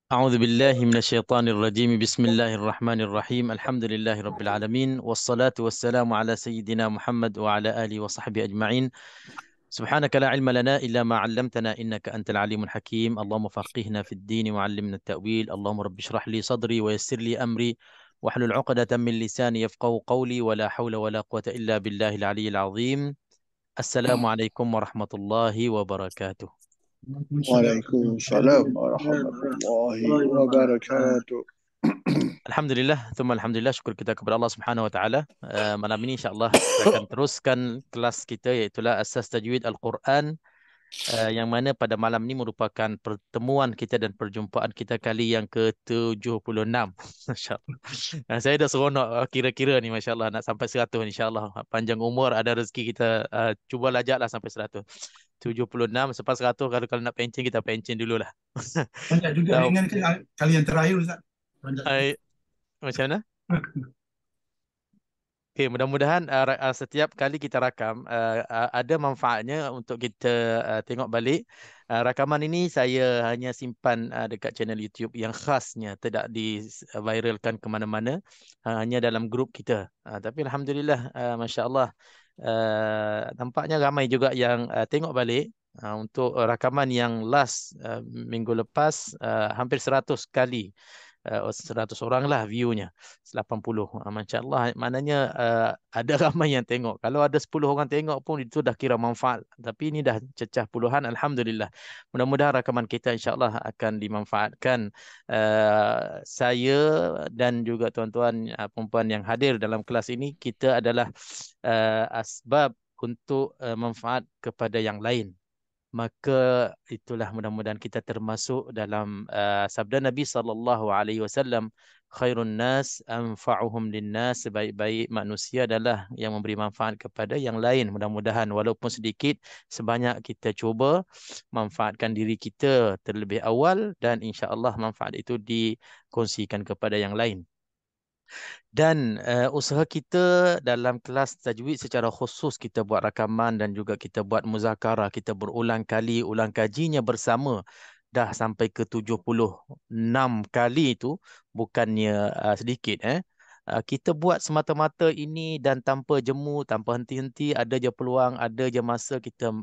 أعوذ بالله من الشيطان الرجيم. بسم الله الرحمن الرحيم. الحمد لله رب العالمين، والصلاة والسلام على سيدنا محمد وعلى آله وصحبه أجمعين. سبحانك لا علم لنا إلا ما علمتنا، إنك أنت العليم الحكيم. اللهم فقهنا في الدين وعلمنا التأويل. اللهم رب اشرح لي صدري ويسر لي أمري واحلل عقدة من لساني يفقه قولي، ولا حول ولا قوة إلا بالله العلي العظيم. السلام عليكم ورحمة الله وبركاته. Waalaikumsalam warahmatullahi wabarakatuh. Alhamdulillah, thumma alhamdulillah, syukur kita kepada Allah Subhanahu wa taala. Malam ini insya-Allah kita akan teruskan kelas kita, iaitu Asas Tajwid Al-Quran, yang mana pada malam ini merupakan pertemuan kita dan perjumpaan kita kali yang ke-76. Masya-Allah. Saya dah seronok kira-kira ni, masya-Allah, nak sampai 100 insya-Allah. Panjang umur, ada rezeki, kita cuba lajaklah sampai 100. 76 selepas 100, kalau nak pencen kita pencen dululah. Banyak juga Tahu. dengan kali yang terakhir, Ustaz. Banyak. Macam mana? Okay, mudah-mudahan setiap kali kita rakam ada manfaatnya untuk kita tengok balik. Rakaman ini saya hanya simpan dekat channel YouTube yang khasnya, tidak di-viralkan ke mana-mana, hanya dalam grup kita. Tapi Alhamdulillah, Masya Allah, nampaknya ramai juga yang tengok balik. Untuk rakaman yang last minggu lepas, hampir 100 kali. 100 orang lah view-nya, 80. Masya Allah, maknanya ada ramai yang tengok. Kalau ada 10 orang tengok pun itu dah kira manfaat. Tapi ini dah cecah puluhan, Alhamdulillah. Mudah-mudahan rakaman kita insya Allah akan dimanfaatkan. Saya dan juga tuan-tuan perempuan yang hadir dalam kelas ini, kita adalah asbab untuk manfaat kepada yang lain. Maka itulah, mudah-mudahan kita termasuk dalam sabda Nabi SAW, khairun nas anfa'uhum linnas, sebaik-baik manusia adalah yang memberi manfaat kepada yang lain. Mudah-mudahan walaupun sedikit, sebanyak kita cuba manfaatkan diri kita terlebih awal, dan insya-Allah manfaat itu dikongsikan kepada yang lain. Dan usaha kita dalam kelas tajwid secara khusus, kita buat rakaman dan juga kita buat muzakarah, kita berulang kali, ulang kajinya bersama. Dah sampai ke 76 kali itu, bukannya sedikit. Kita buat semata-mata ini dan tanpa jemu, tanpa henti-henti. Ada je peluang, ada je masa kita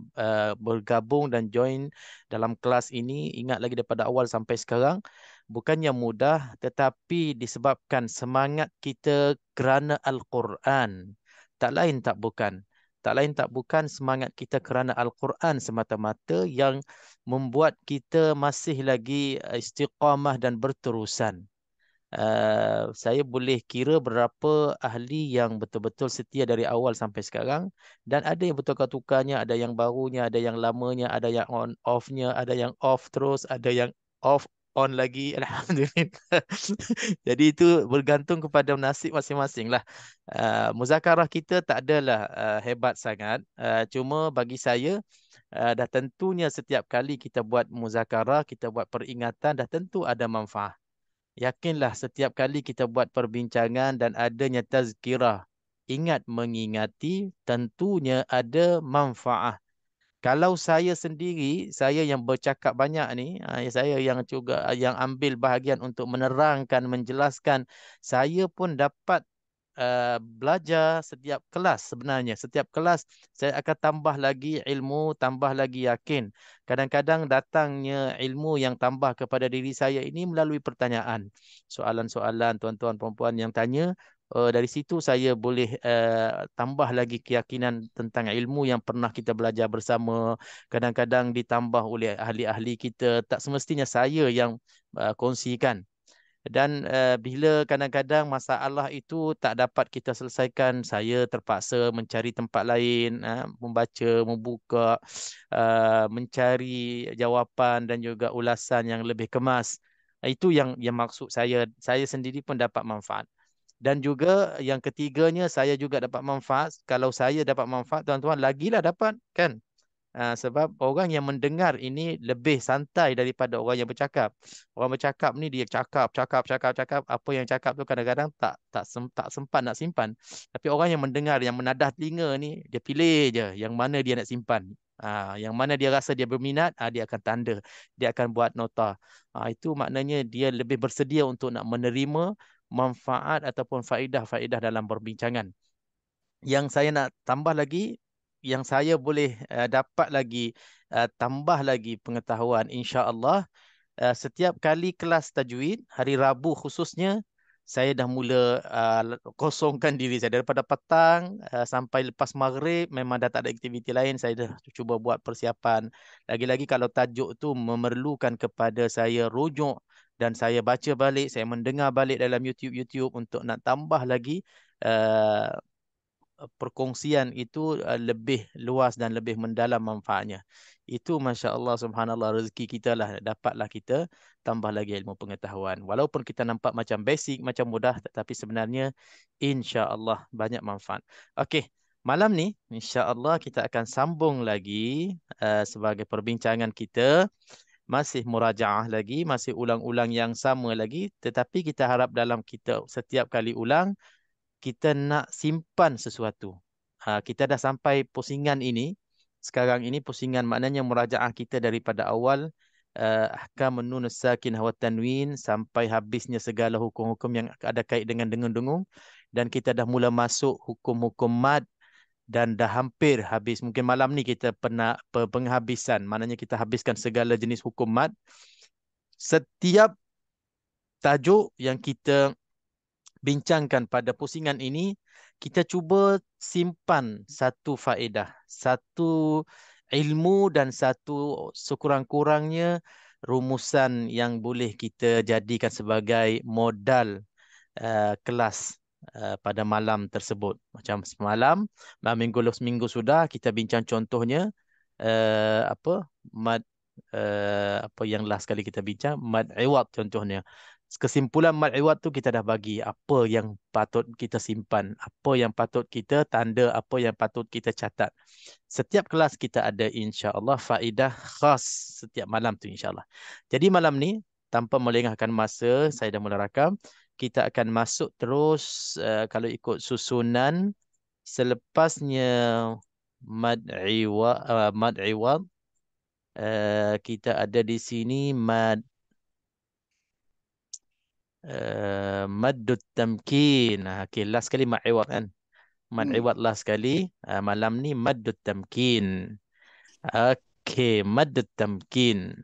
bergabung dan join dalam kelas ini. Ingat lagi daripada awal sampai sekarang, bukannya mudah, tetapi disebabkan semangat kita kerana Al-Quran. Tak lain tak bukan. Tak lain tak bukan semangat kita kerana Al-Quran semata-mata yang membuat kita masih lagi istiqamah dan berterusan. Saya boleh kira berapa ahli yang betul-betul setia dari awal sampai sekarang, dan ada yang bertukar-tukarnya, ada yang barunya, ada yang lamanya, ada yang on off-nya, ada yang off terus, ada yang off on lagi. Alhamdulillah. Jadi itu bergantung kepada nasib masing-masing lah. Muzakarah kita tak adalah hebat sangat. Cuma bagi saya, dah tentunya setiap kali kita buat muzakarah, kita buat peringatan, dah tentu ada manfaat. Yakinlah setiap kali kita buat perbincangan dan adanya tazkirah, ingat mengingati, tentunya ada manfaat. Kalau saya sendiri, saya yang bercakap banyak ni, saya yang juga yang ambil bahagian untuk menerangkan, menjelaskan, saya pun dapat belajar setiap kelas sebenarnya. Setiap kelas saya akan tambah lagi ilmu, tambah lagi yakin. Kadang-kadang datangnya ilmu yang tambah kepada diri saya ini melalui pertanyaan. Soalan-soalan tuan-tuan perempuan yang tanya, dari situ saya boleh tambah lagi keyakinan tentang ilmu yang pernah kita belajar bersama. Kadang-kadang ditambah oleh ahli-ahli kita. Tak semestinya saya yang kongsikan. Dan bila kadang-kadang masalah itu tak dapat kita selesaikan, saya terpaksa mencari tempat lain, membaca, membuka, mencari jawapan dan juga ulasan yang lebih kemas. Itu yang maksud saya. Saya sendiri pun dapat manfaat. Dan juga yang ketiganya, saya juga dapat manfaat. Kalau saya dapat manfaat, tuan-tuan lagilah dapat, kan? Sebab orang yang mendengar ini lebih santai daripada orang yang bercakap. Orang bercakap ni dia cakap, cakap, cakap, cakap. Apa yang cakap tu kadang-kadang tak sempat nak simpan. Tapi orang yang mendengar, yang menadah telinga ni, dia pilih je yang mana dia nak simpan. Yang mana dia rasa dia berminat, dia akan tanda, dia akan buat nota. Itu maknanya dia lebih bersedia untuk nak menerima manfaat ataupun faedah-faedah dalam perbincangan. Yang saya nak tambah lagi, yang saya boleh dapat lagi, tambah lagi pengetahuan, insya-Allah, setiap kali kelas tajwid, hari Rabu khususnya, saya dah mula kosongkan diri saya. Daripada petang sampai lepas maghrib, memang dah tak ada aktiviti lain, saya dah cuba buat persiapan. Lagi-lagi kalau tajuk tu memerlukan kepada saya rujuk dan saya baca balik, saya mendengar balik dalam YouTube untuk nak tambah lagi uh, perkongsian itu lebih luas dan lebih mendalam manfaatnya. Itu Masya Allah Subhanallah, rezeki kita lah, dapatlah kita tambah lagi ilmu pengetahuan. Walaupun kita nampak macam basic, macam mudah, tetapi sebenarnya insya Allah banyak manfaat. Okey, malam ni insya Allah kita akan sambung lagi sebagai perbincangan kita. Masih murajaah lagi, masih ulang-ulang yang sama lagi, tetapi kita harap dalam kita setiap kali ulang, kita nak simpan sesuatu. Kita dah sampai pusingan ini. Sekarang ini pusingan maknanya murajaah kita daripada awal ahkam nun sakin wa tanwin sampai habisnya segala hukum-hukum yang ada kait dengan dengung-dengung, dan kita dah mula masuk hukum-hukum mad dan dah hampir habis. Mungkin malam ni kita pernah penghabisan, maknanya kita habiskan segala jenis hukum mad. Setiap tajuk yang kita bincangkan pada pusingan ini, kita cuba simpan satu faedah, satu ilmu dan satu sekurang-kurangnya rumusan yang boleh kita jadikan sebagai modal kelas pada malam tersebut. Macam semalam, seminggu sudah kita bincang contohnya apa mad apa yang last kali kita bincang, mad iwad contohnya. Kesimpulan mad iwad tu kita dah bagi apa yang patut kita simpan, apa yang patut kita tanda, apa yang patut kita catat. Setiap kelas kita ada insya-Allah faedah khas setiap malam tu insya-Allah. Jadi malam ni tanpa melengahkan masa, saya dah mula rakam. Kita akan masuk terus kalau ikut susunan selepasnya mad iwad, kita ada di sini maddut tamkin. Okey, last kali mad iwad kan. Mad iwad last kali. Malam ni maddut tamkin. Okey, maddut tamkin.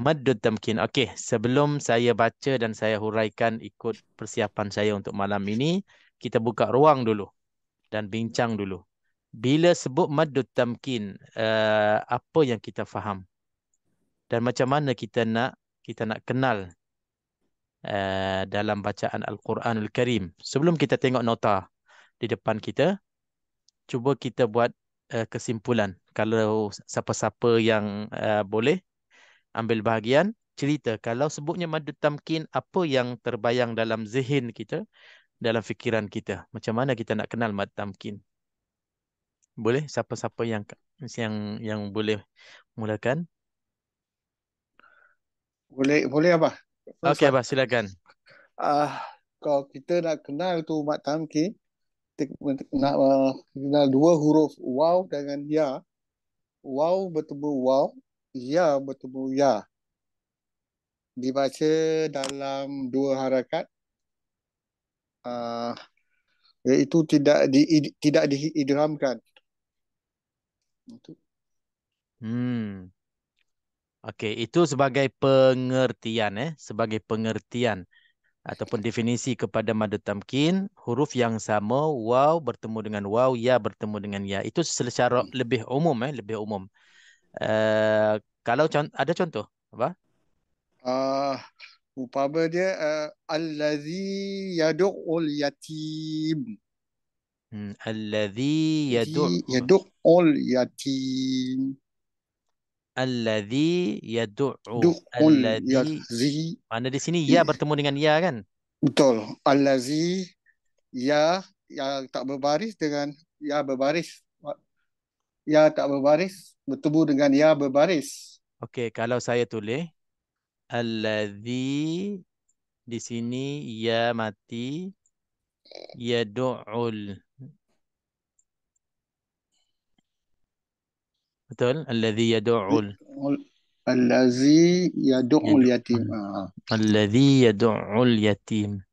Maddut tamkin. Okey, sebelum saya baca dan saya huraikan ikut persiapan saya untuk malam ini, kita buka ruang dulu dan bincang dulu. Bila sebut maddut tamkin, apa yang kita faham? Dan macam mana kita nak kenal dalam bacaan Al-Quranul Karim. Sebelum kita tengok nota di depan kita, cuba kita buat kesimpulan. Kalau siapa-siapa yang boleh ambil bahagian, cerita. Kalau sebutnya madu tamkin, apa yang terbayang dalam zihin kita, dalam fikiran kita? Macam mana kita nak kenal madu tamkin? Boleh? Siapa-siapa yang boleh mulakan? Boleh apa? Okey, Abah, silakan. Kalau kita nak kenal tu mat tamkin, kita nak kenal dua huruf waw dengan ya. Waw bertemu waw, ya bertemu ya. Dibaca dalam dua harakat. Iaitu tidak diidghamkan. Okey, itu sebagai pengertian, sebagai pengertian ataupun definisi kepada madu tamkin, huruf yang sama, waw bertemu dengan waw, ya bertemu dengan ya. Itu secara lebih umum, lebih umum. Kalau ada contoh, apa? Umpama dia allazi yad'ul yatim. Allazi yad'u. Yad'ul yatim. Allazi yad'u. Du'ul yazi. Mana di sini ya bertemu dengan ya kan? Betul. Allazi ya yang tak berbaris dengan ya berbaris. Ya tak berbaris bertemu dengan ya berbaris. Okey, kalau saya tulis allazi, di sini ya mati, yad'ul. Betul. Alladhi yad'ul. Allazi yad'ul yatim. Yad'ul. Alladhi yad'ul yatim.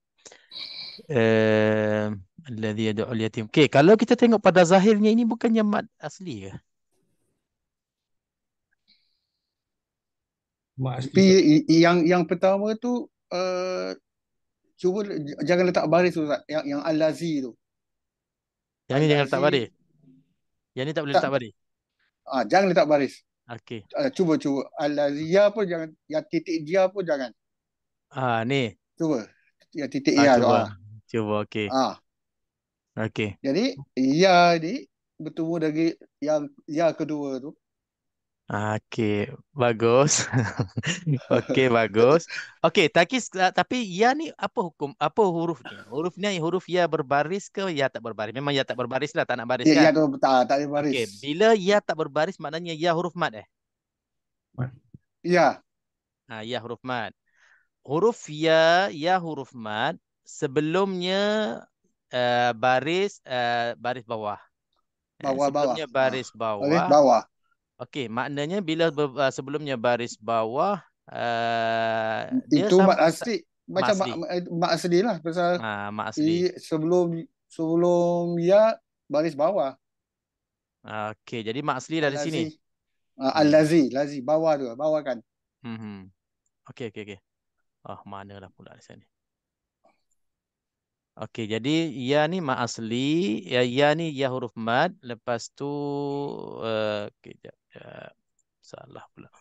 Uh, Alladhi yad'ul yatim. Okey, kalau kita tengok pada zahirnya ini bukannya mad asli ke? Mak Tapi asli. yang pertama tu cuba jangan letak baris tu Ustaz. Yang allazi tu. Yang ni jangan letak Allazi baris. Yang ni tak boleh tak letak baris. jangan letak baris. Okey. Cuba allazi ya pun jangan, yang titik dia pun jangan. Ni. Cuba. Yang titik ya tu. Cuba. Cuba, okey. Okey. Jadi ya ni bertemu dengan yang ya kedua tu. Okey, bagus. Okey, bagus. Okey, tapi ya ni apa hukum? Apa hurufnya? Hurufnya huruf ya berbaris ke ya tak berbaris? Memang ya tak berbaris lah, tak nak baris Ya kan? tu tak ada baris. Okey, bila ya tak berbaris maknanya ya huruf mad Ya. Ya huruf mad. Huruf ya huruf mad sebelumnya baris bawah. Bawah-bawah. Sebelumnya baris Baris bawah. bawah. Okey, maknanya bila sebelumnya baris bawah dia Itu mak asli. mak Macam asli. mak asli lah. Pasal Mak asli. sebelum ya baris bawah. Okey, jadi mak asli dah di sini. Al-lazi. Al-lazi. Bawah tu. Bawah kan. Okey. Manalah pula di sini. Okey, jadi ya ni mak asli, ya ni ya huruf mad, lepas tu kejap. Salah pula.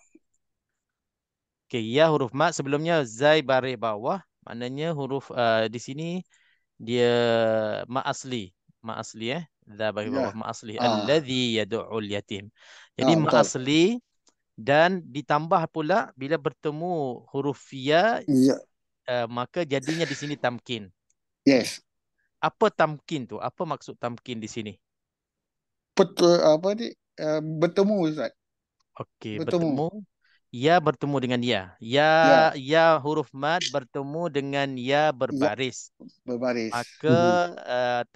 Okey, ya huruf mad sebelumnya zai baris bawah, maknanya huruf di sini dia mak asli. Mak asli za baris bawah Ya. mak asli. Alladhi yad'ul yatim. Jadi mak Betul. asli dan ditambah pula bila bertemu huruf ya Ya. maka jadinya di sini tamkin. Yes. Apa tamkin tu? Apa maksud tamkin di sini? Betul apa ni? Bertemu Ustaz. Okey, Bertemu. ya bertemu dengan ya. Ya. Ya huruf mad bertemu dengan ya Ya. berbaris. Berbaris. Maka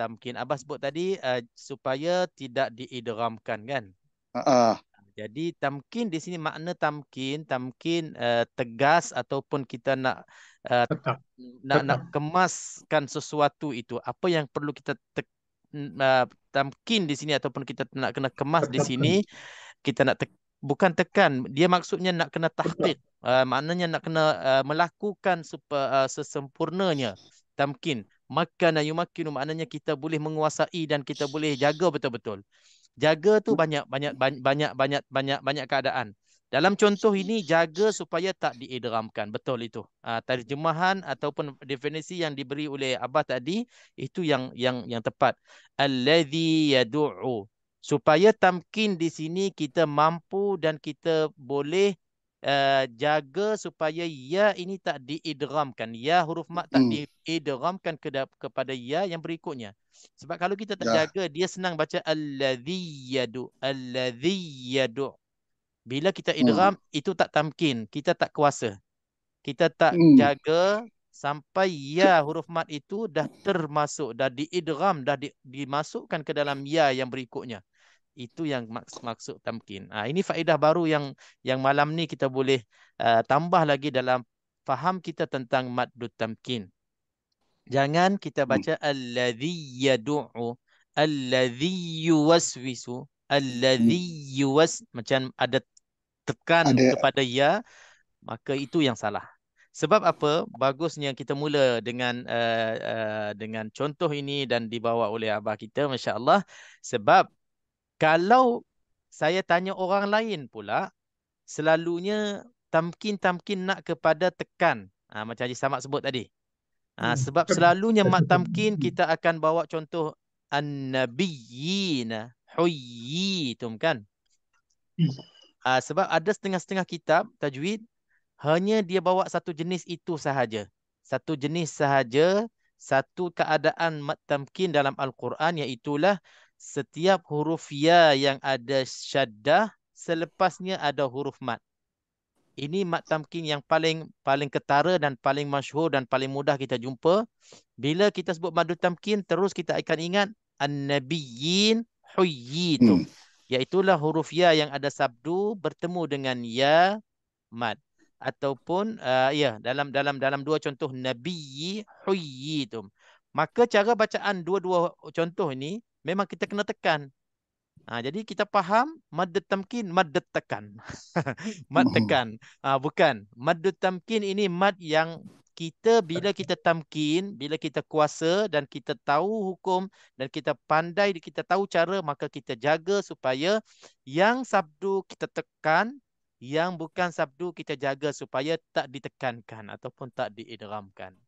tamkin Abah sebut tadi supaya tidak diidghamkan kan? Jadi tamkin di sini makna tamkin tegas ataupun kita nak Tetap. nak kemaskan sesuatu itu. Apa yang perlu kita tamkin di sini ataupun kita nak kena kemas di sini, kita nak bukan tekan, dia maksudnya nak kena tahqiq. Maknanya nak kena melakukan sesempurnanya tamkin. Makana yumakkinu maknanya kita boleh menguasai dan kita boleh jaga betul-betul. Jaga tu banyak keadaan. Dalam contoh ini jaga supaya tak diidghamkan. Betul itu. Terjemahan ataupun definisi yang diberi oleh Abah tadi itu yang tepat. Allazi yad'u. Supaya tamkin di sini kita mampu dan kita boleh jaga supaya ya ini tak diidghamkan. Ya huruf mat tak diidghamkan kepada ya yang berikutnya. Sebab kalau kita tak jaga, dia senang baca alladhi yadu. Alladhi yadu. Bila kita idgham, itu tak tamkin. Kita tak kuasa. Kita tak jaga sampai ya huruf mat itu dah termasuk, dah diidgham, dah dimasukkan ke dalam ya yang berikutnya. Itu yang maksud tamkin. Ini faedah baru yang malam ni kita boleh tambah lagi dalam faham kita tentang maddut tamkin. Jangan kita baca alladhi yad'u, alladhi yuwaswisu, alladhi macam ada tekan kepada ya, maka itu yang salah. Sebab apa? Bagusnya kita mula dengan contoh ini dan dibawa oleh abah kita, masya-Allah. Sebab kalau saya tanya orang lain pula, selalunya tamkin nak kepada tekan. Macam Haji Samad sebut tadi. Sebab selalunya mat tamkin kita akan bawa contoh an-nabiyyin huyyitum kan. Sebab ada setengah-setengah kitab tajwid hanya dia bawa satu jenis itu sahaja. Satu jenis sahaja, satu keadaan mat tamkin dalam Al-Quran, iaitulah setiap huruf ya yang ada syaddah, selepasnya ada huruf mat. Ini mat tamkin yang paling ketara dan paling masyhur dan paling mudah kita jumpa. Bila kita sebut maddut tamkin, terus kita akan ingat an-nabiyyin huyyitum. Iaitulah huruf ya yang ada sabdu bertemu dengan ya mad. Ataupun ya, dalam dua contoh nabiyyi huyyitum. Maka cara bacaan dua-dua contoh ini memang kita kena tekan. Jadi kita faham mad tamkin, mad tekan. Mad tekan. Bukan. Mad tamkin ini mad yang kita bila kita tamkin, bila kita kuasa dan kita tahu hukum dan kita pandai, kita tahu cara, maka kita jaga supaya yang sabdu kita tekan, yang bukan sabdu kita jaga supaya tak ditekankan ataupun tak diidghamkan.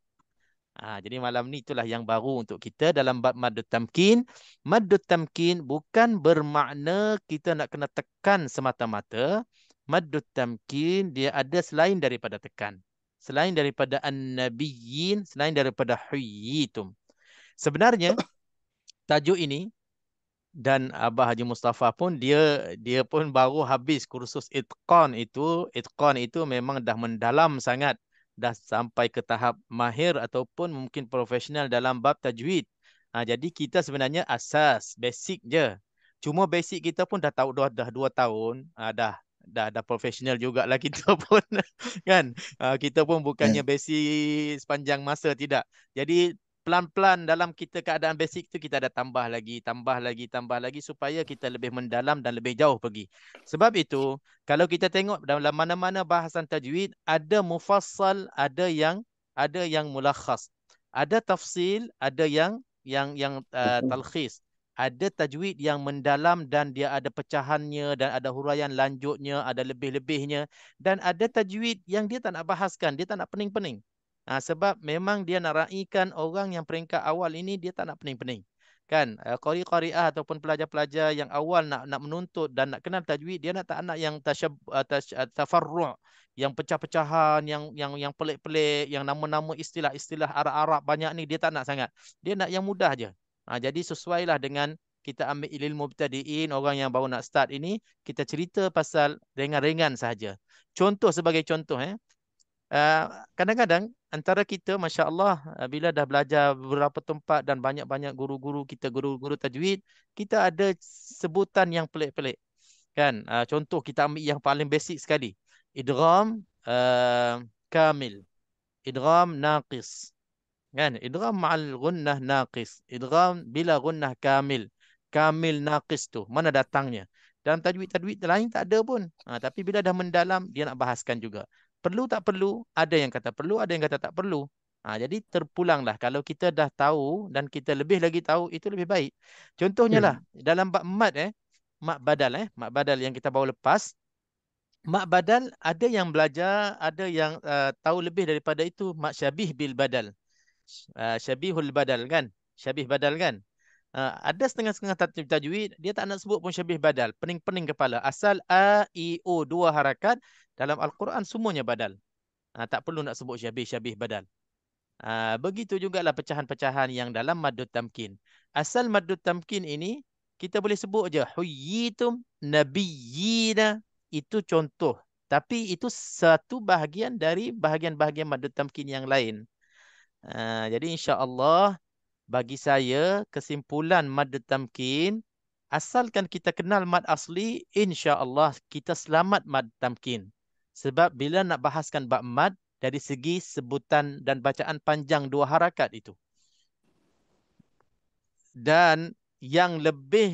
Jadi malam ni itulah yang baru untuk kita dalam bab maddut tamkin. Maddut tamkin bukan bermakna kita nak kena tekan semata-mata. Maddut tamkin dia ada selain daripada tekan. Selain daripada an-nabiyyin, selain daripada huyyitum. Sebenarnya tajuk ini dan Abah Haji Mustafa pun dia pun baru habis kursus itqan itu. Itqan itu memang dah mendalam sangat, dah sampai ke tahap mahir ataupun mungkin profesional dalam bab tajwid. Jadi kita sebenarnya asas basic je. Cuma basic kita pun dah tahu dah 2 tahun, dah profesional jugalah kita pun kan. Kita pun bukannya basic sepanjang masa, tidak. Jadi pelan-pelan dalam kita keadaan basic tu kita ada tambah lagi supaya kita lebih mendalam dan lebih jauh pergi. Sebab itu kalau kita tengok dalam mana-mana bahasan tajwid, ada mufassal, ada yang mulakhas, ada tafsil, ada yang talkhis. Ada tajwid yang mendalam dan dia ada pecahannya dan ada huraian lanjutnya, ada lebih-lebihnya, dan ada tajwid yang dia tak nak bahaskan, dia tak nak pening-pening. Sebab memang dia nak raikan orang yang peringkat awal ini, dia tak nak pening-pening. Kan? Qari-qariah ataupun pelajar-pelajar yang awal nak menuntut dan nak kenal tajwid, dia tak nak yang tafarru', yang pecah-pecahan, yang pelik-pelik, yang nama-nama istilah-istilah Arab-Arab banyak ni, dia tak nak sangat. Dia nak yang mudah je. Jadi sesuailah dengan kita ambil ilmu mubtadi'in, orang yang baru nak start ini, kita cerita pasal ringan-ringan sahaja. Contoh sebagai contoh, kadang-kadang antara kita, Masya Allah, bila dah belajar beberapa tempat dan banyak-banyak guru-guru kita, guru-guru tajwid, kita ada sebutan yang pelik-pelik. Kan? Contoh kita ambil yang paling basic sekali. Idgham kamil. Idgham naqis. Kan? Idgham ma'al gunnah naqis. Idgham bila gunnah kamil. Kamil naqis tu, mana datangnya? Dalam tajwid-tajwid lain tak ada pun. Tapi bila dah mendalam, dia nak bahaskan juga. Perlu tak perlu? Ada yang kata perlu, ada yang kata tak perlu. Jadi terpulanglah. Kalau kita dah tahu dan kita lebih lagi tahu, itu lebih baik. Contohnya lah, dalam bab mad, mak badal yang kita bawa lepas. Mak badal ada yang belajar, ada yang tahu lebih daripada itu. Mak syabih bil badal. Syabihul badal kan? Syabih badal kan? Ada setengah-setengah tajwid, dia tak nak sebut pun syabih badal. Pening-pening kepala. Asal A, I, O, 2 harakat. Dalam Al-Quran semuanya badal. Tak perlu nak sebut syabih badal. Begitu jugalah pecahan-pecahan yang dalam maddut tamkin. Asal maddut tamkin ini, kita boleh sebut je. Huyyitum nabiyyina. Itu contoh. Tapi itu satu bahagian dari bahagian-bahagian maddut tamkin yang lain. Jadi insya-Allah bagi saya kesimpulan mad tamkin, asalkan kita kenal mad asli, insya-Allah kita selamat mad tamkin. Sebab bila nak bahaskan bab mad dari segi sebutan dan bacaan panjang 2 harakat itu. Dan yang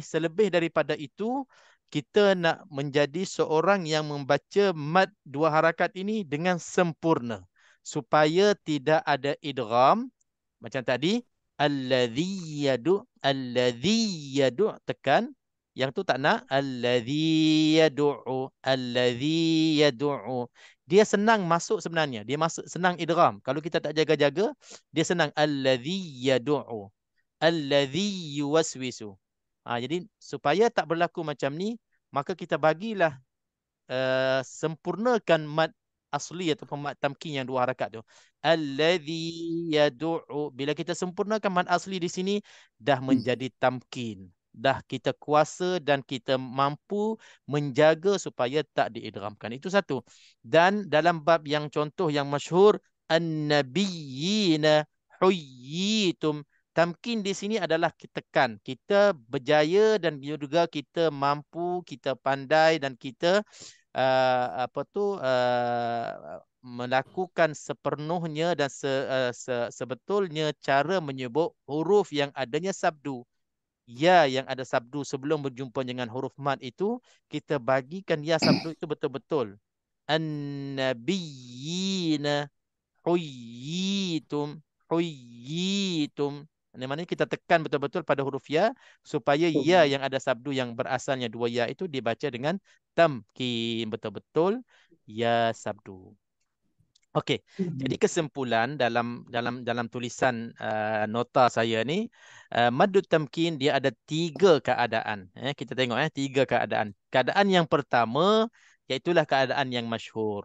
selebih daripada itu, kita nak menjadi seorang yang membaca mad 2 harakat ini dengan sempurna supaya tidak ada idgham. Macam tadi, alladhi yadu tekan, yang tu tak nak, alladhi yad'u. Dia senang masuk sebenarnya, dia masuk senang idgham. Kalau kita tak jaga-jaga, dia senang alladhi yad'u, alladhi yuwaswisu. Jadi supaya tak berlaku macam ni, maka kita bagilah sempurnakan mad asli ataupun mad tamkin yang 2 harakat tu. Alladhi yad'u. Bila kita sempurnakan mad asli di sini, dah menjadi tamkin. Dah kita kuasa dan kita mampu menjaga supaya tak diidghamkan. Itu satu. Dan dalam bab yang contoh yang masyhur, an-nabiyyina huyyitum. Tamkin di sini adalah kita tekan. Kita berjaya dan juga kita mampu, kita pandai dan kita melakukan sepenuhnya dan sebetulnya cara menyebut huruf yang adanya sabdu. Ya yang ada sabdu sebelum berjumpa dengan huruf mad itu, kita bagikan ya sabdu itu betul-betul. An-nabiyina huyyitum, huyyitum. Maknanya kita tekan betul-betul pada huruf ya supaya ya yang ada sabdu yang berasalnya dua ya itu dibaca dengan tamkin betul-betul ya sabdu. Okey. Jadi kesimpulan dalam tulisan nota saya ni, maddut tamkin dia ada tiga keadaan. Kita tengok tiga keadaan. Keadaan yang pertama iaitulah keadaan yang masyhur.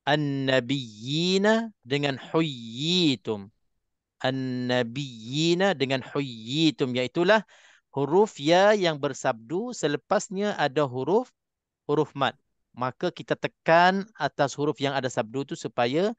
An-nabiyina dengan huyyitum. An-nabiyina dengan huyyitum, iaitulah huruf ya yang bersabdu selepasnya ada huruf mad. Maka kita tekan atas huruf yang ada sabdu itu supaya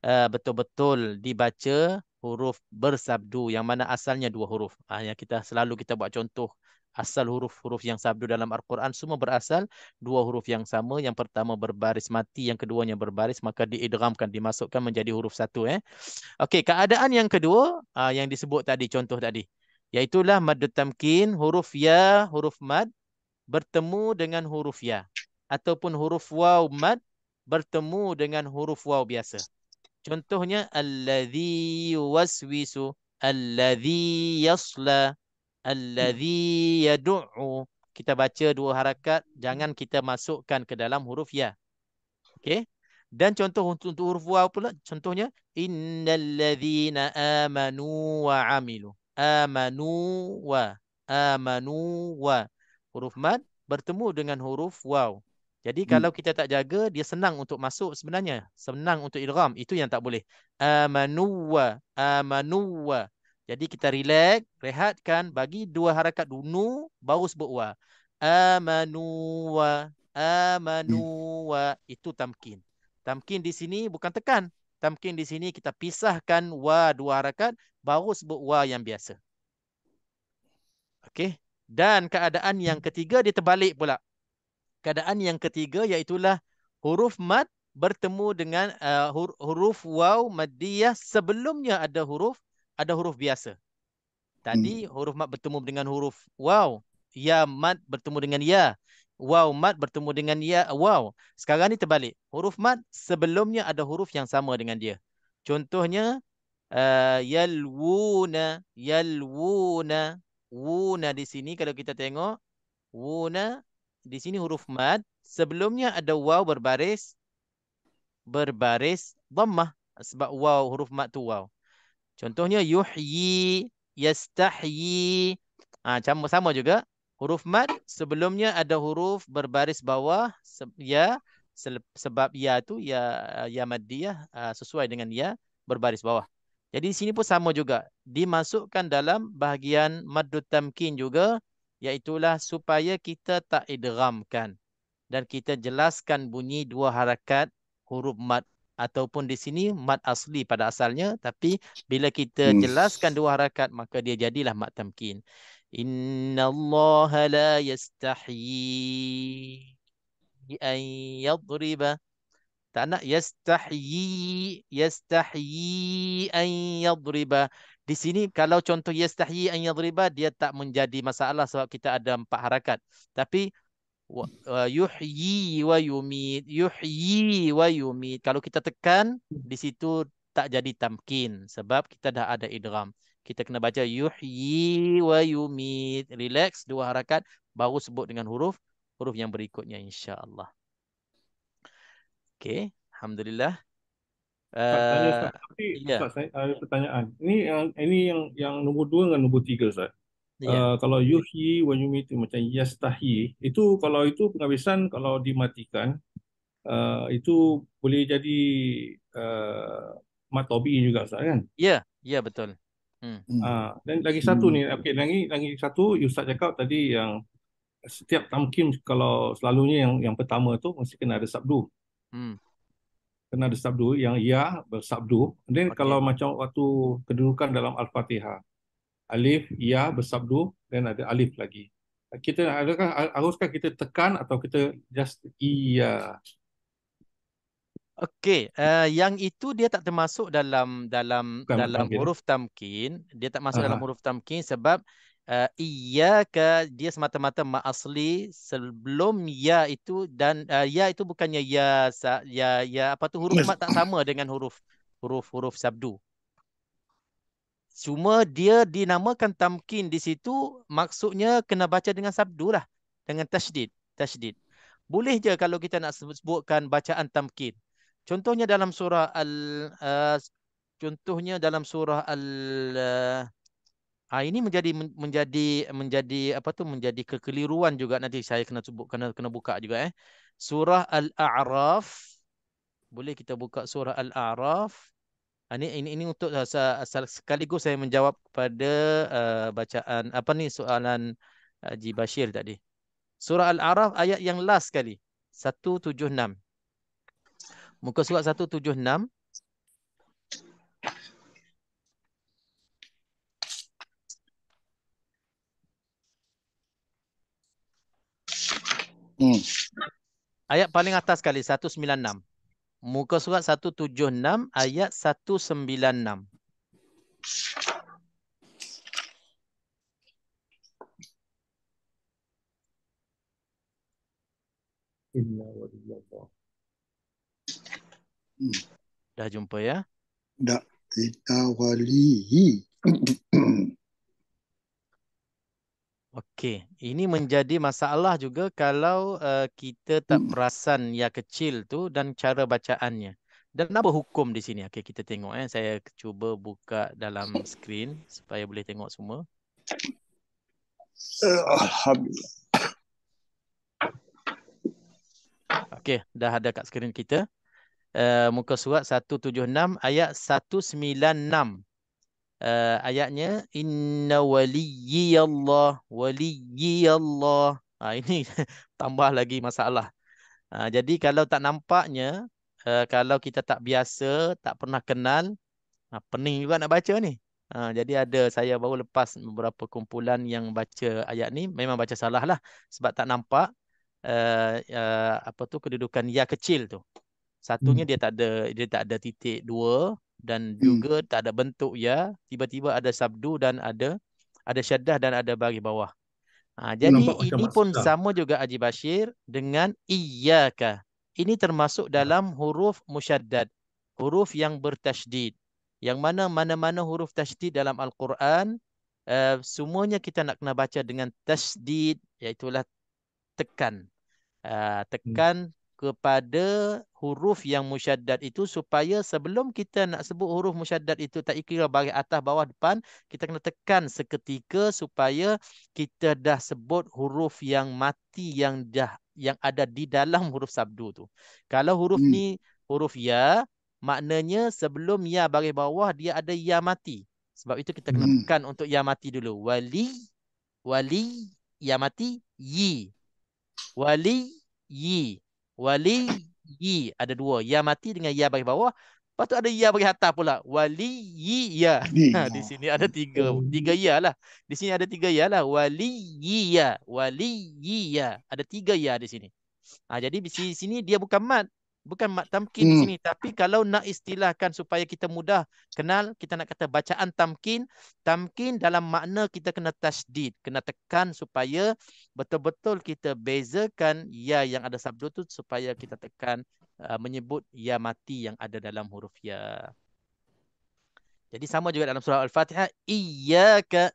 betul-betul dibaca huruf bersabdu yang mana asalnya dua huruf. Yang selalu kita buat contoh, asal huruf-huruf yang sabdu dalam Al-Quran semua berasal dua huruf yang sama. Yang pertama berbaris mati, yang keduanya berbaris, maka diidghamkan, dimasukkan menjadi huruf satu. Okey, keadaan yang kedua yang disebut tadi, contoh tadi, iaitulah maddut tamkin, huruf ya, huruf mad bertemu dengan huruf ya, ataupun huruf waw mad bertemu dengan huruf waw biasa. Contohnya alladhi yuwaswisu, alladhi yasla, alladhi yad'u. Kita baca dua harakat, jangan kita masukkan ke dalam huruf ya. Okey. Dan contoh untuk huruf waw pula, contohnya innalladzina amanu wa amilu. Amanu wa. Huruf mad bertemu dengan huruf waw. Jadi kalau kita tak jaga, dia senang untuk masuk sebenarnya. Senang untuk idgham. Itu yang tak boleh. Amanu wa. Jadi kita relax, rehatkan, bagi dua harakat dulu, baru sebut wa. Amanu wa. Itu tamkin. Tamkin di sini bukan tekan. Tamkin di sini kita pisahkan wa dua harakat, baru sebut wa yang biasa. Okey. Dan keadaan yang ketiga dia terbalik pula. Keadaan yang ketiga iaitulah huruf mad bertemu dengan huruf waw maddiyah sebelumnya ada huruf biasa. Tadi huruf mad bertemu dengan huruf waw, ya mad bertemu dengan ya, waw mad bertemu dengan ya waw. Sekarang ni terbalik. Huruf mad sebelumnya ada huruf yang sama dengan dia. Contohnya yalwuna. Wuna di sini kalau kita tengok, wuna di sini huruf mad sebelumnya ada waw berbaris dhammah, sebab waw huruf mad tu waw. Contohnya yuhyi, yastahyi. Sama juga. Huruf mad sebelumnya ada huruf berbaris bawah ya, sebab ya tu ya maddiyah sesuai dengan ya berbaris bawah. Jadi di sini pun sama juga. Dimasukkan dalam bahagian maddut tamkin juga, iaitulah supaya kita tak idghamkan dan kita jelaskan bunyi dua harakat huruf mad, ataupun di sini mad asli pada asalnya, tapi bila kita jelaskan dua harakat maka dia jadilah mad tamkin. Innallaha la yastahyi an yadriba. Tak nak yastahyi an yadriba. Di sini kalau contoh yastahyi an yadriba, dia tak menjadi masalah sebab kita ada 4 harakat. Tapi yuhyi wa yumit, yuhyi wa yumit, kalau kita tekan di situ tak jadi tamkin sebab kita dah ada idgham. Kita kena baca yuhyi wa yumit, relax dua harakat, baru sebut dengan huruf yang berikutnya, insya-Allah. Okey, alhamdulillah. Tanya Ustaz, tapi Ya. Ustaz, saya ada pertanyaan. Ini yang nombor 2 dengan nombor 3, Ustaz. Ya. Kalau yuhyi wa yumitu macam yastahi, itu kalau itu penghabisan kalau dimatikan, itu boleh jadi matobi juga, Ustaz, kan? Ya, betul. Dan lagi satu ni, okey, lagi satu Ustaz cakap tadi yang setiap tamkin kalau selalunya yang pertama tu mesti kena ada sabdu. Kena ada sabdu yang ya bersabdu. Dan Okey. kalau macam waktu kedudukan dalam Al-Fatihah, alif, ya bersabdu dan ada alif lagi. Kita haruskah kita tekan atau kita just iya? Okey, yang itu dia tak termasuk Bukan mat dalam tamkin. huruf tamkin. Dia tak masuk dalam Aha. huruf tamkin sebab iyyaka dia semata-mata mat asli sebelum ya itu, dan ya itu bukannya ya apa tu, huruf mat tak sama dengan huruf sabdu. Cuma dia dinamakan tamkin di situ, maksudnya kena baca dengan sabdu lah, dengan tasydid. Boleh je kalau kita nak sebutkan bacaan tamkin. Contohnya dalam surah uh, al ini menjadi apa tu, menjadi kekeliruan juga, nanti saya kena sebut, kena buka juga surah Al-A'raf. Boleh kita buka surah Al-A'raf. Ini untuk sekaligus saya menjawab kepada bacaan apa ni, soalan Haji Bashir tadi. Surah Al-A'raf ayat yang last sekali, 176. Muka surat 176. Ayat paling atas sekali, 196. Muka surat 176 ayat 196. Inna waliyallah. Dah jumpa ya? Tak, kita wali. Okey, ini menjadi masalah juga kalau kita tak perasan ya kecil tu dan cara bacaannya. Dan apa hukum di sini? Okey, kita tengok Saya cuba buka dalam skrin supaya boleh tengok semua. Alhamdulillah. Okey, dah ada kat skrin kita. Muka surat 176 ayat 196. Ayatnya inna waliyallah. Ini tambah lagi masalah. Jadi kalau tak nampaknya, kalau kita tak biasa, tak pernah kenal, pening juga nak baca ni. Jadi saya baru lepas beberapa kumpulan yang baca ayat ni, memang baca salah lah sebab tak nampak apa tu, kedudukan ya kecil tu. Satunya dia tak ada titik dua, dan juga tak ada bentuk ya. Tiba-tiba ada sabdu dan ada syaddah dan ada baris bawah. Jadi Nampak macam ini mat pun Islam. sama juga Haji Bashir dengan iyyaka. Ini termasuk dalam huruf musyaddad, huruf yang bertasydid. Yang mana-mana huruf tasydid dalam Al-Quran, semuanya kita nak kena baca dengan tasydid, iaitulah tekan. Tekan kepada huruf yang musyaddad itu, supaya sebelum kita nak sebut huruf musyaddad itu, tak kira baris atas, bawah, depan, kita kena tekan seketika supaya kita dah sebut huruf yang mati yang ada di dalam huruf sabdu tu. Kalau huruf ni huruf ya, maknanya sebelum ya baris bawah dia ada ya mati. Sebab itu kita kena tekan untuk ya mati dulu. Wali ya mati yi. Wali yi ada dua, ya mati dengan ya baris bawah. Lepas tu ada ya baris atas pula, wali yi ya. Di sini ada tiga ya lah. Di sini ada tiga ya lah, wali yi ya, ada tiga ya di sini. Jadi di sini dia bukan mat tamkin di sini. Tapi kalau nak istilahkan supaya kita mudah kenal, kita nak kata bacaan tamkin. Tamkin dalam makna kita kena tasydid, kena tekan supaya betul-betul kita bezakan ya yang ada sabdu tu, supaya kita tekan menyebut ya mati yang ada dalam huruf ya. Jadi sama juga dalam surah Al-Fatihah, iyyaka,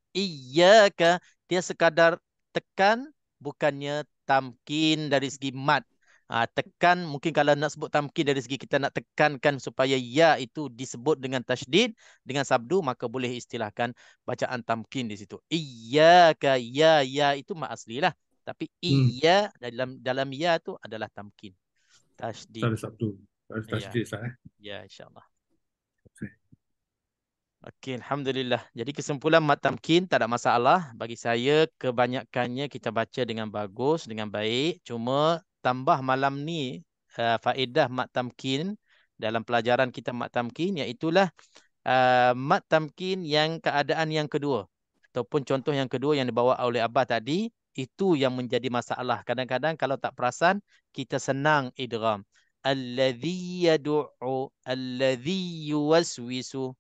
dia sekadar tekan, bukannya tamkin dari segi mat. Tekan, mungkin kalau nak sebut tamkin dari segi kita nak tekankan supaya ya itu disebut dengan tasydid, dengan sabdu, maka boleh istilahkan bacaan tamkin di situ. Iyyaka, ya itu mat asli lah. Tapi iya dalam ya tu adalah tamkin, tasydid. Ada Sabtu. Ada tasydid sah. Ya, insya-Allah. Okey, alhamdulillah. Jadi kesimpulan mat tamkin tak ada masalah bagi saya. Kebanyakannya kita baca dengan bagus, dengan baik. Cuma tambah malam ni faedah mat tamkin dalam pelajaran kita mat tamkin, iaitulah mat tamkin yang keadaan yang kedua. ataupun contoh yang kedua yang dibawa oleh Abah tadi, itu yang menjadi masalah. Kadang-kadang kalau tak perasan, kita senang idgham. Alladhi yad'u, alladhi yuwaswisu,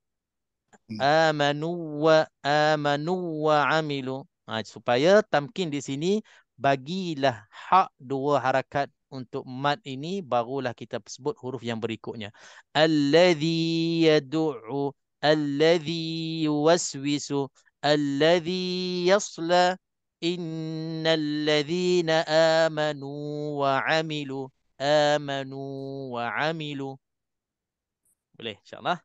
amanu wa amilu. Supaya tamkin di sini bagilah hak dua harakat untuk mad ini, barulah kita sebut huruf yang berikutnya. Alladhi yad'u, alladhi yuwaswisu, alladhi yasla, innal ladzina amanu wa amilu. Boleh insya-Allah.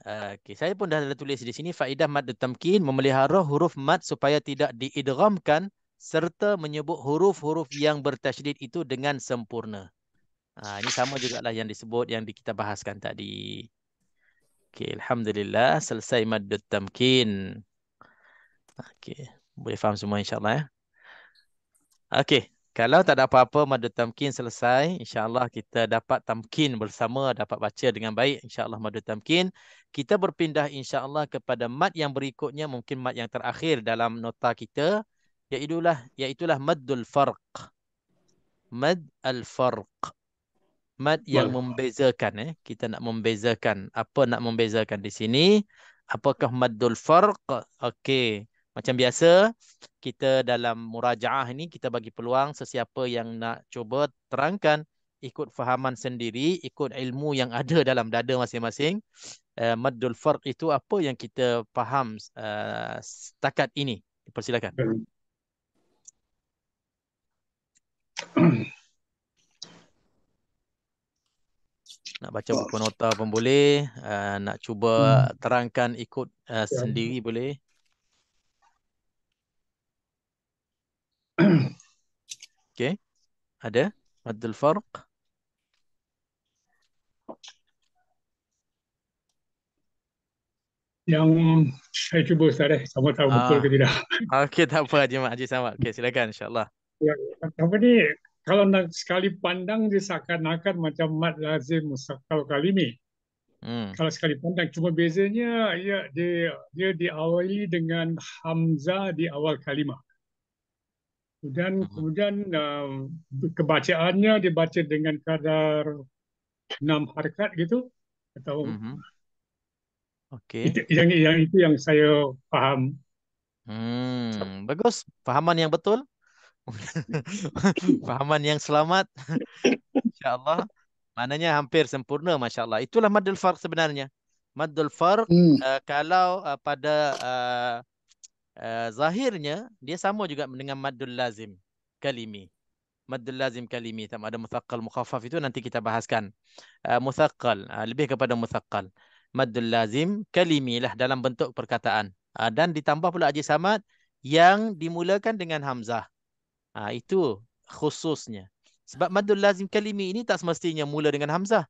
Okey, saya pun dah tulis di sini faedah mad tamkin, memelihara huruf mad supaya tidak diidghamkan serta menyebut huruf-huruf yang bertasydid itu dengan sempurna. Ini sama jugalah yang disebut yang kita bahaskan tadi. Okey, alhamdulillah selesai mad tamkin. Okey, boleh faham semua insya-Allah ya. Okey, kalau tak ada apa-apa mad tamkin selesai, insya-Allah kita dapat tamkin bersama, dapat baca dengan baik insya-Allah mad tamkin. Kita berpindah insya-Allah kepada mad yang berikutnya, mungkin mad yang terakhir dalam nota kita, iaitulah maddul farq. Mad al-farq. Mad yang membezakan. Kita nak membezakan. Apa nak membezakan di sini? Apakah maddul farq? Okey. Macam biasa, kita dalam murajaah ini, kita bagi peluang sesiapa yang nak cuba terangkan, ikut fahaman sendiri, ikut ilmu yang ada dalam dada masing-masing. Maddul farq itu apa yang kita faham setakat ini. Persilakan. Nak baca buku nota pun boleh. Nak cuba terangkan ikut sendiri boleh. Okey. Ada? Maddul farq. Yang saya cuba Ustaz sama tahu betul ke tidak. Okey, tak apa Haji Samad. Okey, silakan insya-Allah. Ya, apa ni, kalau nak sekali pandang dia seakan-akan macam mad lazim musaqqal kalimi. Kalau sekali pandang, cuma bezanya dia diawali dengan hamzah di awal kalimah. Kemudian kebacaannya dibaca dengan kadar 6 harakat gitu atau Okey. Yang itu yang saya faham. Bagus. Fahaman yang betul. Fahaman yang selamat. Insya-Allah. Maknanya hampir sempurna, masya-Allah. Itulah maddul farq sebenarnya. Maddul farq kalau pada zahirnya dia sama juga dengan maddul lazim kalimi. Maddul lazim kalimi sama ada muthaqqal mukhaffaf, itu nanti kita bahaskan. Muthaqqal lebih kepada muthaqqal. Maddul lazim kalimi lah dalam bentuk perkataan. Dan ditambah pula Haji Samad yang dimulakan dengan hamzah. Itu khususnya. Sebab maddul lazim kalimi ini tak semestinya mula dengan hamzah.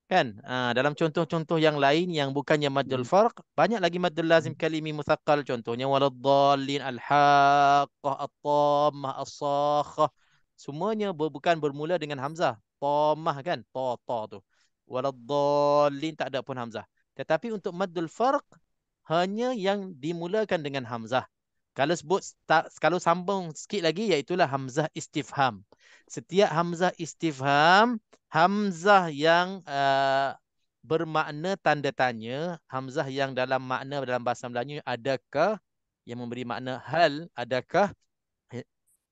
Kan? Dalam contoh-contoh yang lain yang bukannya maddul farq, banyak lagi maddul lazim kalimi muthaqqal. Contohnya waladdallin, al-haqqah, at-tammah, as-sakhah. Semuanya bukan bermula dengan hamzah. Tammah kan? Ta tu. Waladdallin tak ada pun hamzah. Tetapi untuk maddul farq hanya yang dimulakan dengan hamzah. Kalau sambung sikit lagi, iaitulah hamzah istifham. Setiap hamzah istifham, hamzah yang bermakna tanda tanya, hamzah yang dalam makna dalam bahasa Melayu adakah, yang memberi makna hal, adakah,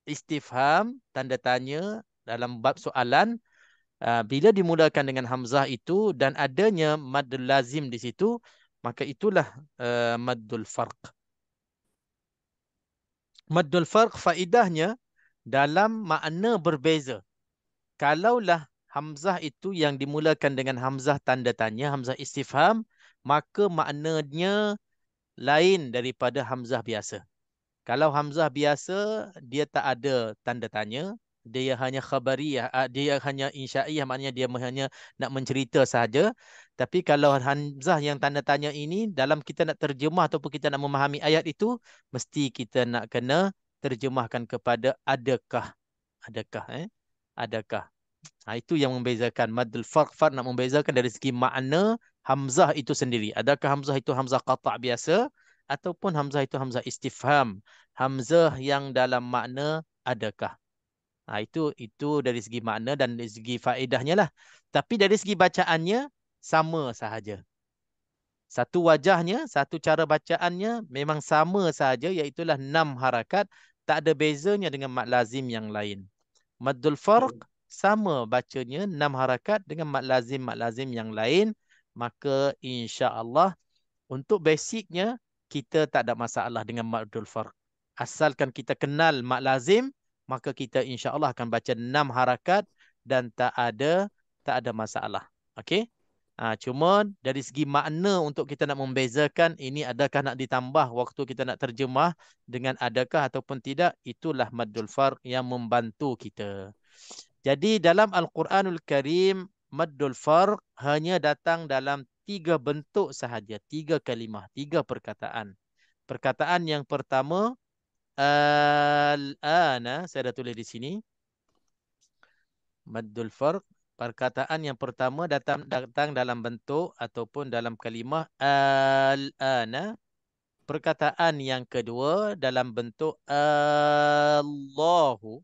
istifham, tanda tanya dalam bab soalan, bila dimulakan dengan hamzah itu dan adanya maddul lazim di situ, maka itulah maddul farq. Maddul farq faedahnya dalam makna berbeza. Kalaulah hamzah itu yang dimulakan dengan hamzah tanda tanya, hamzah istifham, maka maknanya lain daripada hamzah biasa. Kalau hamzah biasa, dia tak ada tanda tanya, dia hanya khabariyah, dia hanya insya'iyah, maknanya dia hanya nak mencerita sahaja. Tapi kalau hamzah yang tanda tanya ini, dalam kita nak terjemah ataupun kita nak memahami ayat itu, mesti kita nak kena terjemahkan kepada adakah. Adakah. Itu yang membezakan maddul farq. Nak membezakan dari segi makna hamzah itu sendiri. Adakah hamzah itu hamzah qata' biasa ataupun hamzah itu hamzah istifham, hamzah yang dalam makna adakah. Itu dari segi makna dan dari segi faedahnya lah. Tapi dari segi bacaannya sama sahaja. Satu wajahnya, satu cara bacaannya memang sama sahaja, iaitulah 6 harakat, tak ada bezanya dengan mad lazim yang lain. Maddul farq sama bacanya 6 harakat dengan mad lazim yang lain. Maka insya-Allah untuk basicnya kita tak ada masalah dengan maddul farq. Asalkan kita kenal mad lazim, maka kita insya-Allah akan baca 6 harakat dan tak ada masalah. Okey? Cuma dari segi makna untuk kita nak membezakan ini adakah nak ditambah waktu kita nak terjemah dengan adakah ataupun tidak, itulah maddul farq yang membantu kita. Jadi dalam Al-Quranul Karim, maddul farq hanya datang dalam 3 bentuk sahaja, 3 kalimah, 3 perkataan. Perkataan yang pertama, al-ana, saya dah tulis di sini. Maddul farq. Perkataan yang pertama datang dalam bentuk ataupun dalam kalimah al-ana. Perkataan yang kedua dalam bentuk Allahu.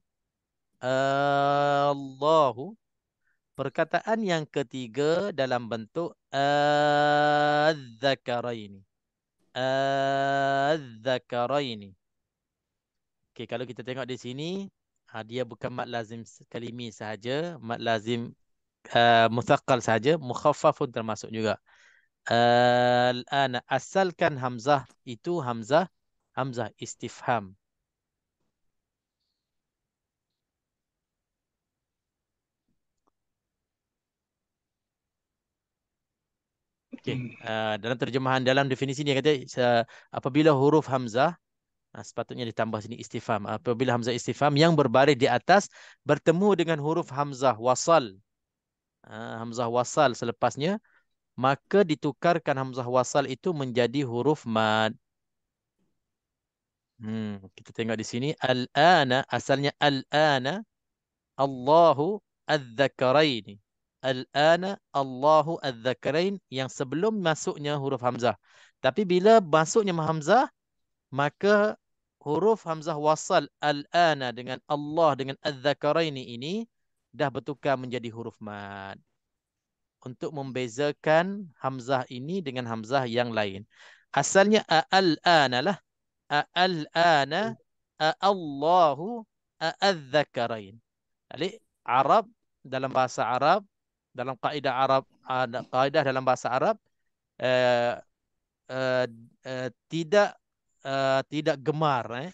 Allahu. Perkataan yang ketiga dalam bentuk az-zakaraini. Az-zakaraini. Okey, kalau kita tengok di sini, dia bukan mad lazim kalimi sahaja, mad lazim muthaqqal saja, mukhaffaf pun termasuk juga. Al-ana, asalkan hamzah itu hamzah istifham. Okey, dalam terjemahan, dalam definisi dia kata apabila huruf hamzah, sepatutnya ditambah sini istifham. Apabila hamzah istifham yang berbaris di atas bertemu dengan huruf hamzah wasal, hamzah wasal selepasnya, maka ditukarkan hamzah wasal itu menjadi huruf mad. Kita tengok di sini, al-ana, asalnya al-ana Allahu adz-dzakarain. Al-ana Allahu adz-dzakarain, yang sebelum masuknya huruf hamzah. Tapi bila masuknya hamzah, maka huruf hamzah wasal al-ana dengan Allah dengan adz-dzakarain ini dah bertukar menjadi huruf mad. Untuk membezakan hamzah ini dengan hamzah yang lain. Asalnya al-ana lah. Al-ana Allahu adz-dzakarain. Jadi Arab, dalam bahasa Arab, dalam kaedah Arab, kaedah dalam bahasa Arab, tidak gemar,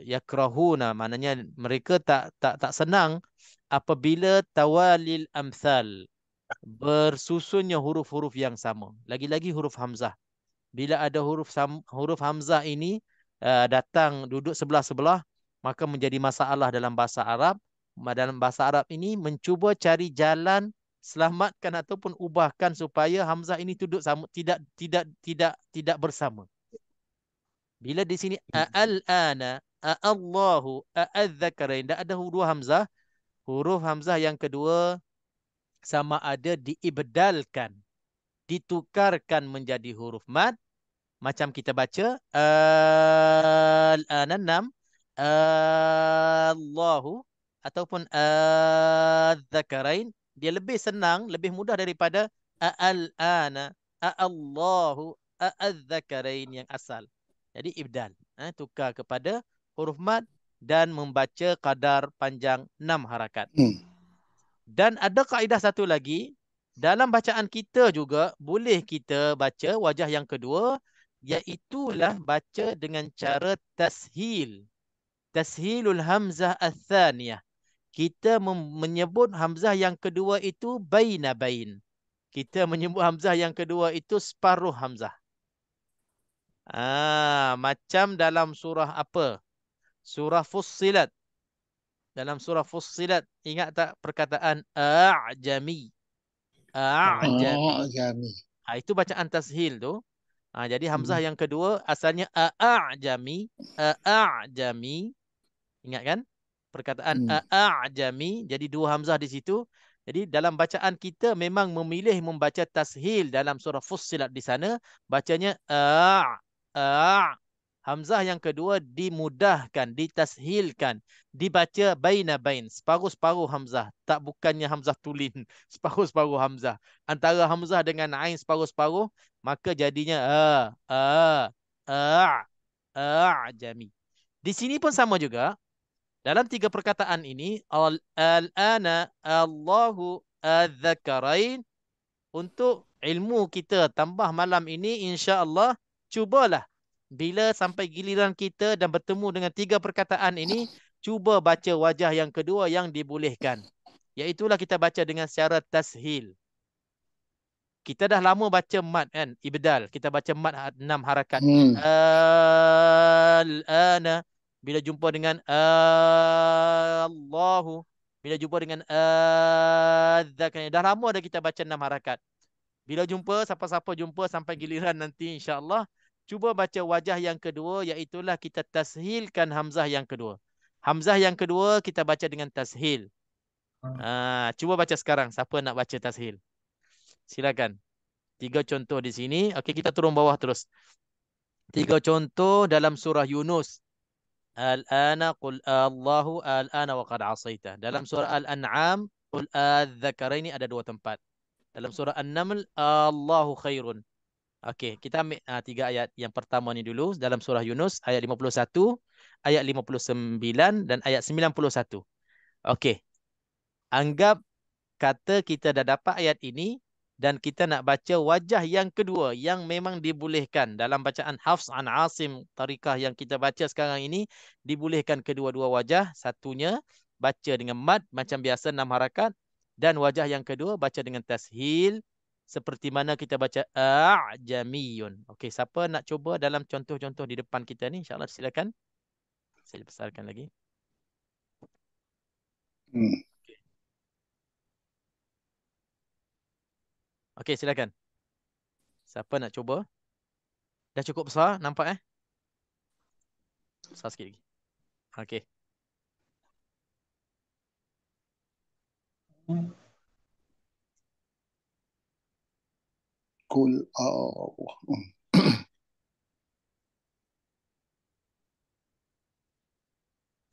yakrahuna, maknanya mereka tak senang apabila tawalil amsal, bersusunnya huruf-huruf yang sama, lagi-lagi huruf hamzah. Bila ada huruf hamzah ini datang duduk sebelah-sebelah, maka menjadi masalah dalam bahasa Arab. Dalam bahasa Arab ini mencuba cari jalan selamatkan ataupun ubahkan supaya hamzah ini duduk sama, tidak bersama. Bila di sini al-ana, Allahu, adz-dzakarain, tidak ada dua hamzah. Huruf hamzah yang kedua sama ada diibdalkan, ditukarkan menjadi huruf mad. Macam kita baca al-ana 6, Allahu ataupun az-zakarain, dia lebih senang, lebih mudah daripada al-ana Allahu az-zakarain yang asal. Jadi ibdal, tukar kepada huruf mad dan membaca kadar panjang 6 harakat. Dan ada kaedah satu lagi, dalam bacaan kita juga boleh kita baca wajah yang kedua, iaitulah baca dengan cara tashil. Tashilul hamzah ats-tsaniyah. Kita menyebut hamzah yang kedua itu baina bain. Kita menyebut hamzah yang kedua itu separuh hamzah. Macam dalam surah apa? Surah Fussilat. Dalam surah Fussilat, ingat tak perkataan a'jami? A'jami. Itu bacaan tashil tu. Jadi hamzah yang kedua asalnya a'jami, a'jami. Ingat kan? Perkataan a'jami, jadi dua hamzah di situ. Jadi dalam bacaan kita memang memilih membaca tashil dalam surah Fussilat di sana. Bacanya Hamzah yang kedua dimudahkan, ditashilkan. Dibaca bain. Separuh-separuh Hamzah. Tak bukannya Hamzah tulin. Separuh-separuh Hamzah. Antara Hamzah dengan Ain separuh-separuh. Maka jadinya Jami. Di sini pun sama juga. Dalam 3 perkataan ini, al-ana Allahu adzakarain, untuk ilmu kita tambah malam ini, insya-Allah cubalah bila sampai giliran kita dan bertemu dengan 3 perkataan ini, cuba baca wajah yang kedua yang dibolehkan. Iaitulah kita baca dengan secara tashil. Kita dah lama baca mat kan, ibdal. Kita baca mat 6 harakat. Al-ana, bila jumpa dengan Allahu, bila jumpa dengan adzakar, dah lama dah kita baca 6 harakat. Bila jumpa, siapa-siapa jumpa sampai giliran nanti insya-Allah, cuba baca wajah yang kedua, iaitulah kita tashilkan Hamzah yang kedua. Hamzah yang kedua kita baca dengan tashil. Cuba baca sekarang, siapa nak baca tashil? Silakan. 3 contoh di sini. Okey, kita turun bawah terus. 3 contoh dalam surah Yunus. Al-ana qul Allahu al-ana wa qad asaita. Dalam surah Al-An'am, qul adzakaraini ada 2 tempat. Dalam surah An-Naml, Allahu khairun. Okey, kita ambil 3 ayat. Yang pertama ni dulu dalam surah Yunus, ayat 51, ayat 59 dan ayat 91. Okey. Anggap kata kita dah dapat ayat ini dan kita nak baca wajah yang kedua yang memang dibolehkan dalam bacaan Hafs an Asim, tarikah yang kita baca sekarang ini, dibolehkan kedua-dua wajah. Satunya baca dengan mad macam biasa 6 harakat, dan wajah yang kedua baca dengan tashil seperti mana kita baca a'jamiyun. Okey, siapa nak cuba dalam contoh-contoh di depan kita ni? InsyaAllah silakan. Saya besarkan lagi. Okey, silakan. Siapa nak cuba? Dah cukup besar, nampak Besar sikit lagi. Okey. Qul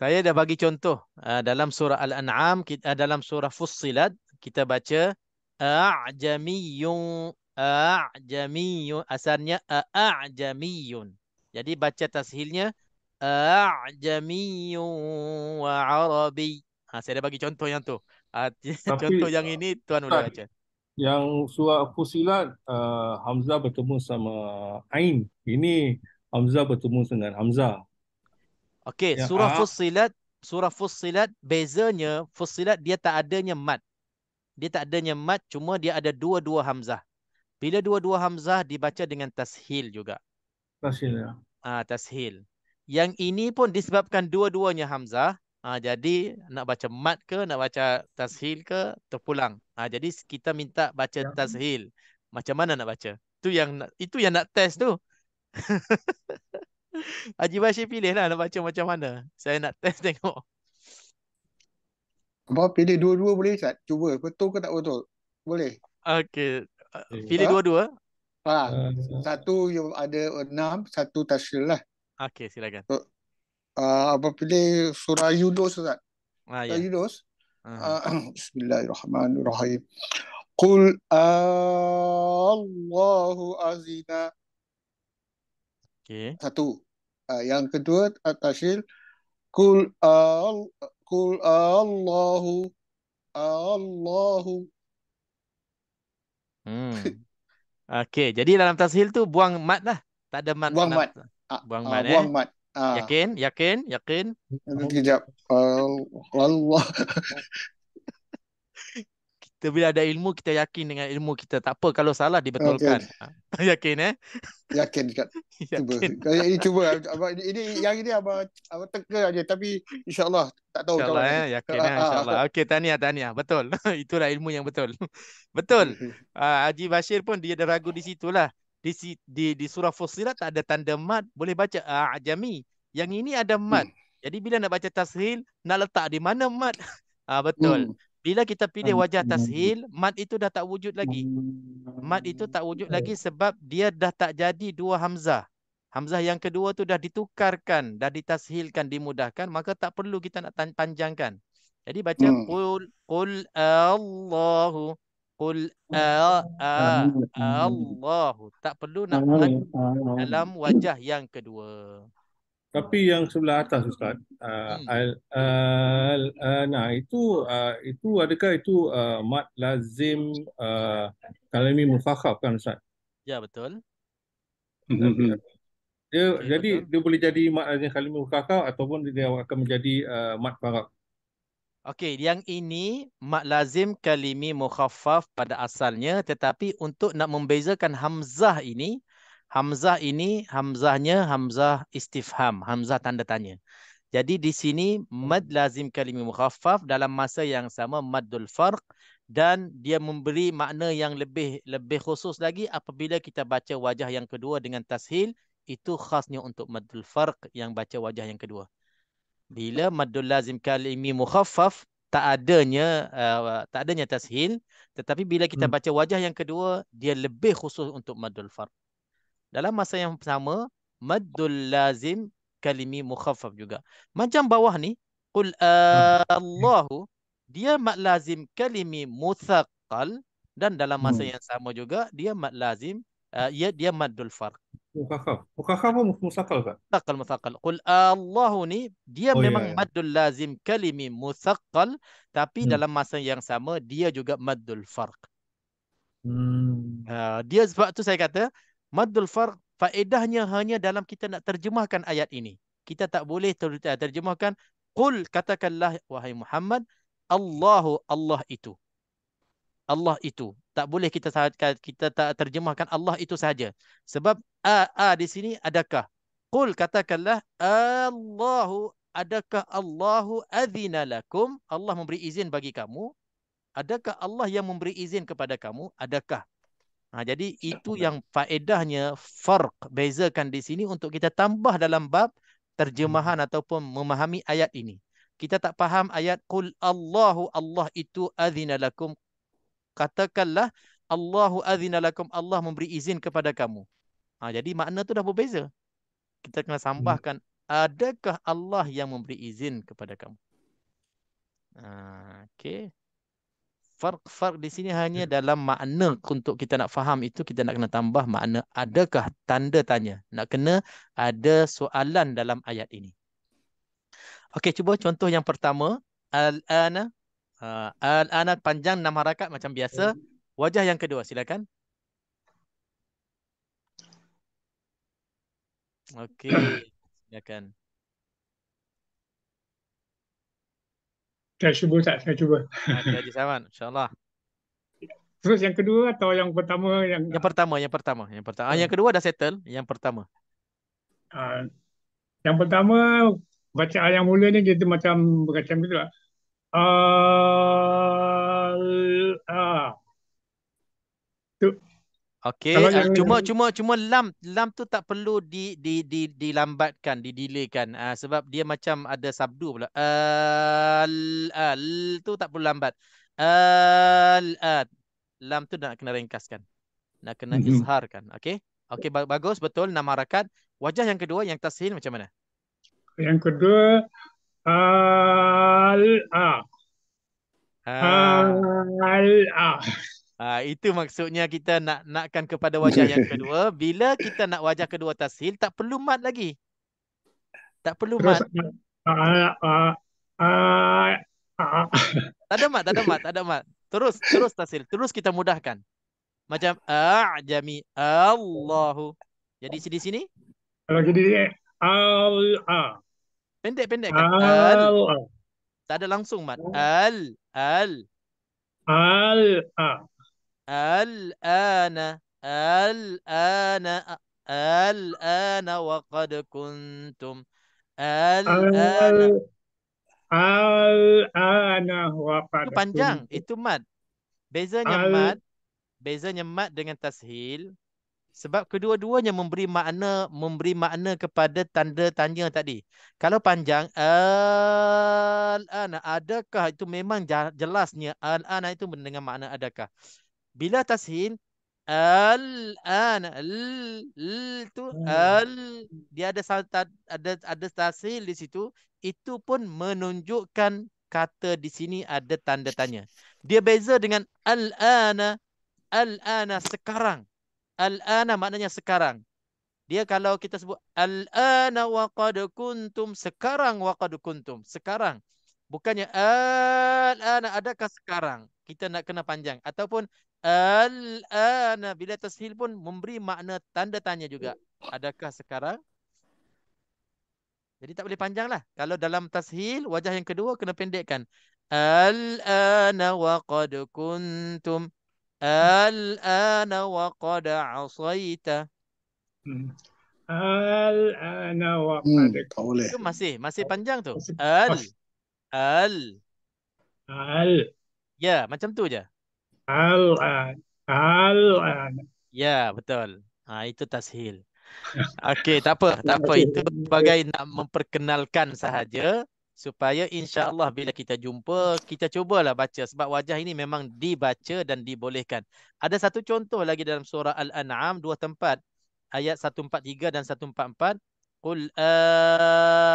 Saya dah bagi contoh dalam surah Al-An'am, dalam surah Fussilat kita baca a'jamiyyun, asalnya a'jamiyyun. Jadi baca tashilnya a'jamiyyun wa arabi. Saya dah bagi contoh yang tu. Contoh yang ini tuan boleh baca. Yang surah Fussilat, Hamzah bertemu sama Ain. Ini Hamzah bertemu dengan Hamzah. Okey, surah Fussilat bezanya, Fussilat dia tak adanya mad. Dia tak adanya mad, cuma dia ada dua-dua Hamzah. Bila dua-dua Hamzah dibaca dengan tashil juga. Tashil ya. Tashil. Yang ini pun disebabkan dua-duanya Hamzah. Jadi nak baca mad ke, nak baca tashil ke, terpulang. Jadi kita minta baca tashil. Macam mana nak baca? Itu yang nak test tu. Haji Bashir pilihlah nak baca macam mana. Saya nak test tengok. Abang pilih dua-dua boleh Ustaz? Cuba. Betul ke tak betul? Boleh. Okey. Pilih dua-dua. Satu yang ada 6, satu tashil lah. Okey, silakan. Abang pilih surah Yunus Ustaz. Ya. Yunus. Bismillahirrahmanirrahim. Qul Allahu azina. Okey. Satu. Yang kedua tashil. Qul Allahu. Okey, jadi dalam tashil tu buang mad lah. Tak ada mad. Buang mad. Buang mad. Buang mad. Yakin? Kejap. Allah. Kita bila ada ilmu, kita yakin dengan ilmu kita. Tak apa kalau salah dibetulkan. Okay. Yakin Yakin Ustaz. Cuba. Ini cuba. Ini yang ini abang teka aja, tapi insya-Allah tak tahu insya-Allah yakin insya-Allah. Okey, tahniah. Betul. Itulah ilmu yang betul. Betul. Haji Bashir pun dia ada ragu di situlah. Di surah Fussilat tak ada tanda mad, boleh baca a'jami. Yang ini ada mad. Jadi bila nak baca tashil, nak letak di mana mad? Betul. Bila kita pilih wajah tashil, mad itu dah tak wujud lagi. Mad itu tak wujud lagi sebab dia dah tak jadi dua hamzah. Hamzah yang kedua tu dah ditukarkan, dah ditashilkan, dimudahkan, maka tak perlu kita nak panjangkan. Jadi baca qul Allahu, qul Allahu. Tak perlu nak mad dalam wajah yang kedua. Tapi yang sebelah atas Ustaz, nah itu adakah itu mad lazim kalimi mufakhaf kan Ustaz? Ya, betul. Jadi betul. dia boleh jadi mad lazim kalimi mufakhaf ataupun dia akan menjadi mad faraq. Okey, yang ini mad lazim kalimi mukhaffaf pada asalnya, tetapi untuk nak membezakan hamzah ini hamzahnya hamzah istifham, hamzah tanda tanya. Jadi di sini mad lazim kalimi mukhaffaf dalam masa yang sama maddul farq, dan dia memberi makna yang lebih khusus lagi apabila kita baca wajah yang kedua dengan tashil. Itu khasnya untuk maddul farq yang baca wajah yang kedua. Bila maddul lazim kalimi mukhaffaf tak adanya tashil, tetapi bila kita baca wajah yang kedua dia lebih khusus untuk maddul farq. Dalam masa yang sama, maddul lazim kalimi mukhaffaf juga. Macam bawah ni, qul Allahu, dia mad lazim kalimi muthaqqal, dan dalam masa yang sama juga dia mad lazim dia maddul farq. Mufakhaf apa musaqqal Ustaz? Muthaqqal. Qul Allahu ni dia memang maddul lazim kalimi muthaqqal, tapi dalam masa yang sama dia juga maddul farq. Dia sebab tu saya kata maddul farq faedahnya hanya dalam kita nak terjemahkan ayat ini. Kita tak boleh terjemahkan qul, katakanlah wahai Muhammad, Allahu, Allah itu. Allah itu. Tak boleh kita tak terjemahkan Allah itu saja. Sebab di sini adakah? Qul, katakanlah Allahu, adakah Allahu adzina lakum? Allah memberi izin bagi kamu. Adakah Allah yang memberi izin kepada kamu? Adakah? Jadi itu yang faedahnya farq, bezakan di sini untuk kita tambah dalam bab terjemahan ataupun memahami ayat ini. Kita tak faham ayat qul Allahu, Allah itu adzina lakum. Katakanlah Allahu adzina lakum, Allah memberi izin kepada kamu. Jadi makna tu dah berbeza. Kita kena sambahkan adakah Allah yang memberi izin kepada kamu. Okey. Farq di sini hanya dalam makna. Untuk kita nak faham itu, kita nak kena tambah makna adakah, tanda tanya. Nak kena ada soalan dalam ayat ini. Okey, cuba contoh yang pertama. Al-ana. Al-ana panjang 6 harakat macam biasa. Wajah yang kedua, silakan. Okey, silakan. Saya cuba. Okey, Haji Saman, insya-Allah. Terus yang kedua atau yang pertama? Yang pertama. Yang kedua dah settle, yang pertama. Yang pertama, bacaan yang mula ni kita macam gitu lah. Okey, cuma lam tu tak perlu dilambatkan, didelaykan. Sebab dia macam ada sabdu pula. Al tu tak perlu lambat. Lam tu nak kena ringkaskan. Nak kena izharkan. Okey? Okey, bagus, betul, 6 harakat. Wajah yang kedua, yang tashil macam mana? Yang kedua, itu maksudnya kita nakkan kepada wajah yang kedua. Bila kita nak wajah kedua tashil, tak perlu mad lagi. Tak perlu mad. Tak ada mad. Terus tashil. Terus kita mudahkan. Macam a'jami Allahu. Jadi di sini? Kalau jadi pendek kan? Tak ada langsung mad. Al-ana wa qad kuntum. Itu panjang, itu mad. Bezanya mad dengan tashil. Sebab kedua-duanya memberi makna kepada tanda tanya tadi. Kalau panjang al-ana, adakah, itu memang jelasnya al-ana itu dengan makna adakah. Bila tashil al-ana itu dia ada tashil di situ, itu pun menunjukkan kata di sini ada tanda tanya. Dia beza dengan al-ana sekarang. Al-ana maknanya sekarang. Dia kalau kita sebut al-ana wa qad kuntum, sekarang wa qad kuntum, sekarang. Bukannya al-ana, adakah sekarang. Kita nak kena panjang. Ataupun al-ana bila tashil pun memberi makna tanda tanya juga. Adakah sekarang? Jadi tak boleh panjang lah. Kalau dalam tashil, wajah yang kedua kena pendekkan. Al-ana wa qad kuntum. Al-ana wa qad asaita. Al-ana wa qad. Tak boleh. Itu masih panjang tu. Al. Ya, macam tu je. Al-ana. Ya, betul. Itu tashil. Okey, tak apa. Itu sebagai nak memperkenalkan sahaja supaya insya-Allah bila kita jumpa, kita cubalah baca sebab wajah ini memang dibaca dan dibolehkan. Ada satu contoh lagi dalam surah Al-An'am, 2 tempat. Ayat 143 dan 144. Qul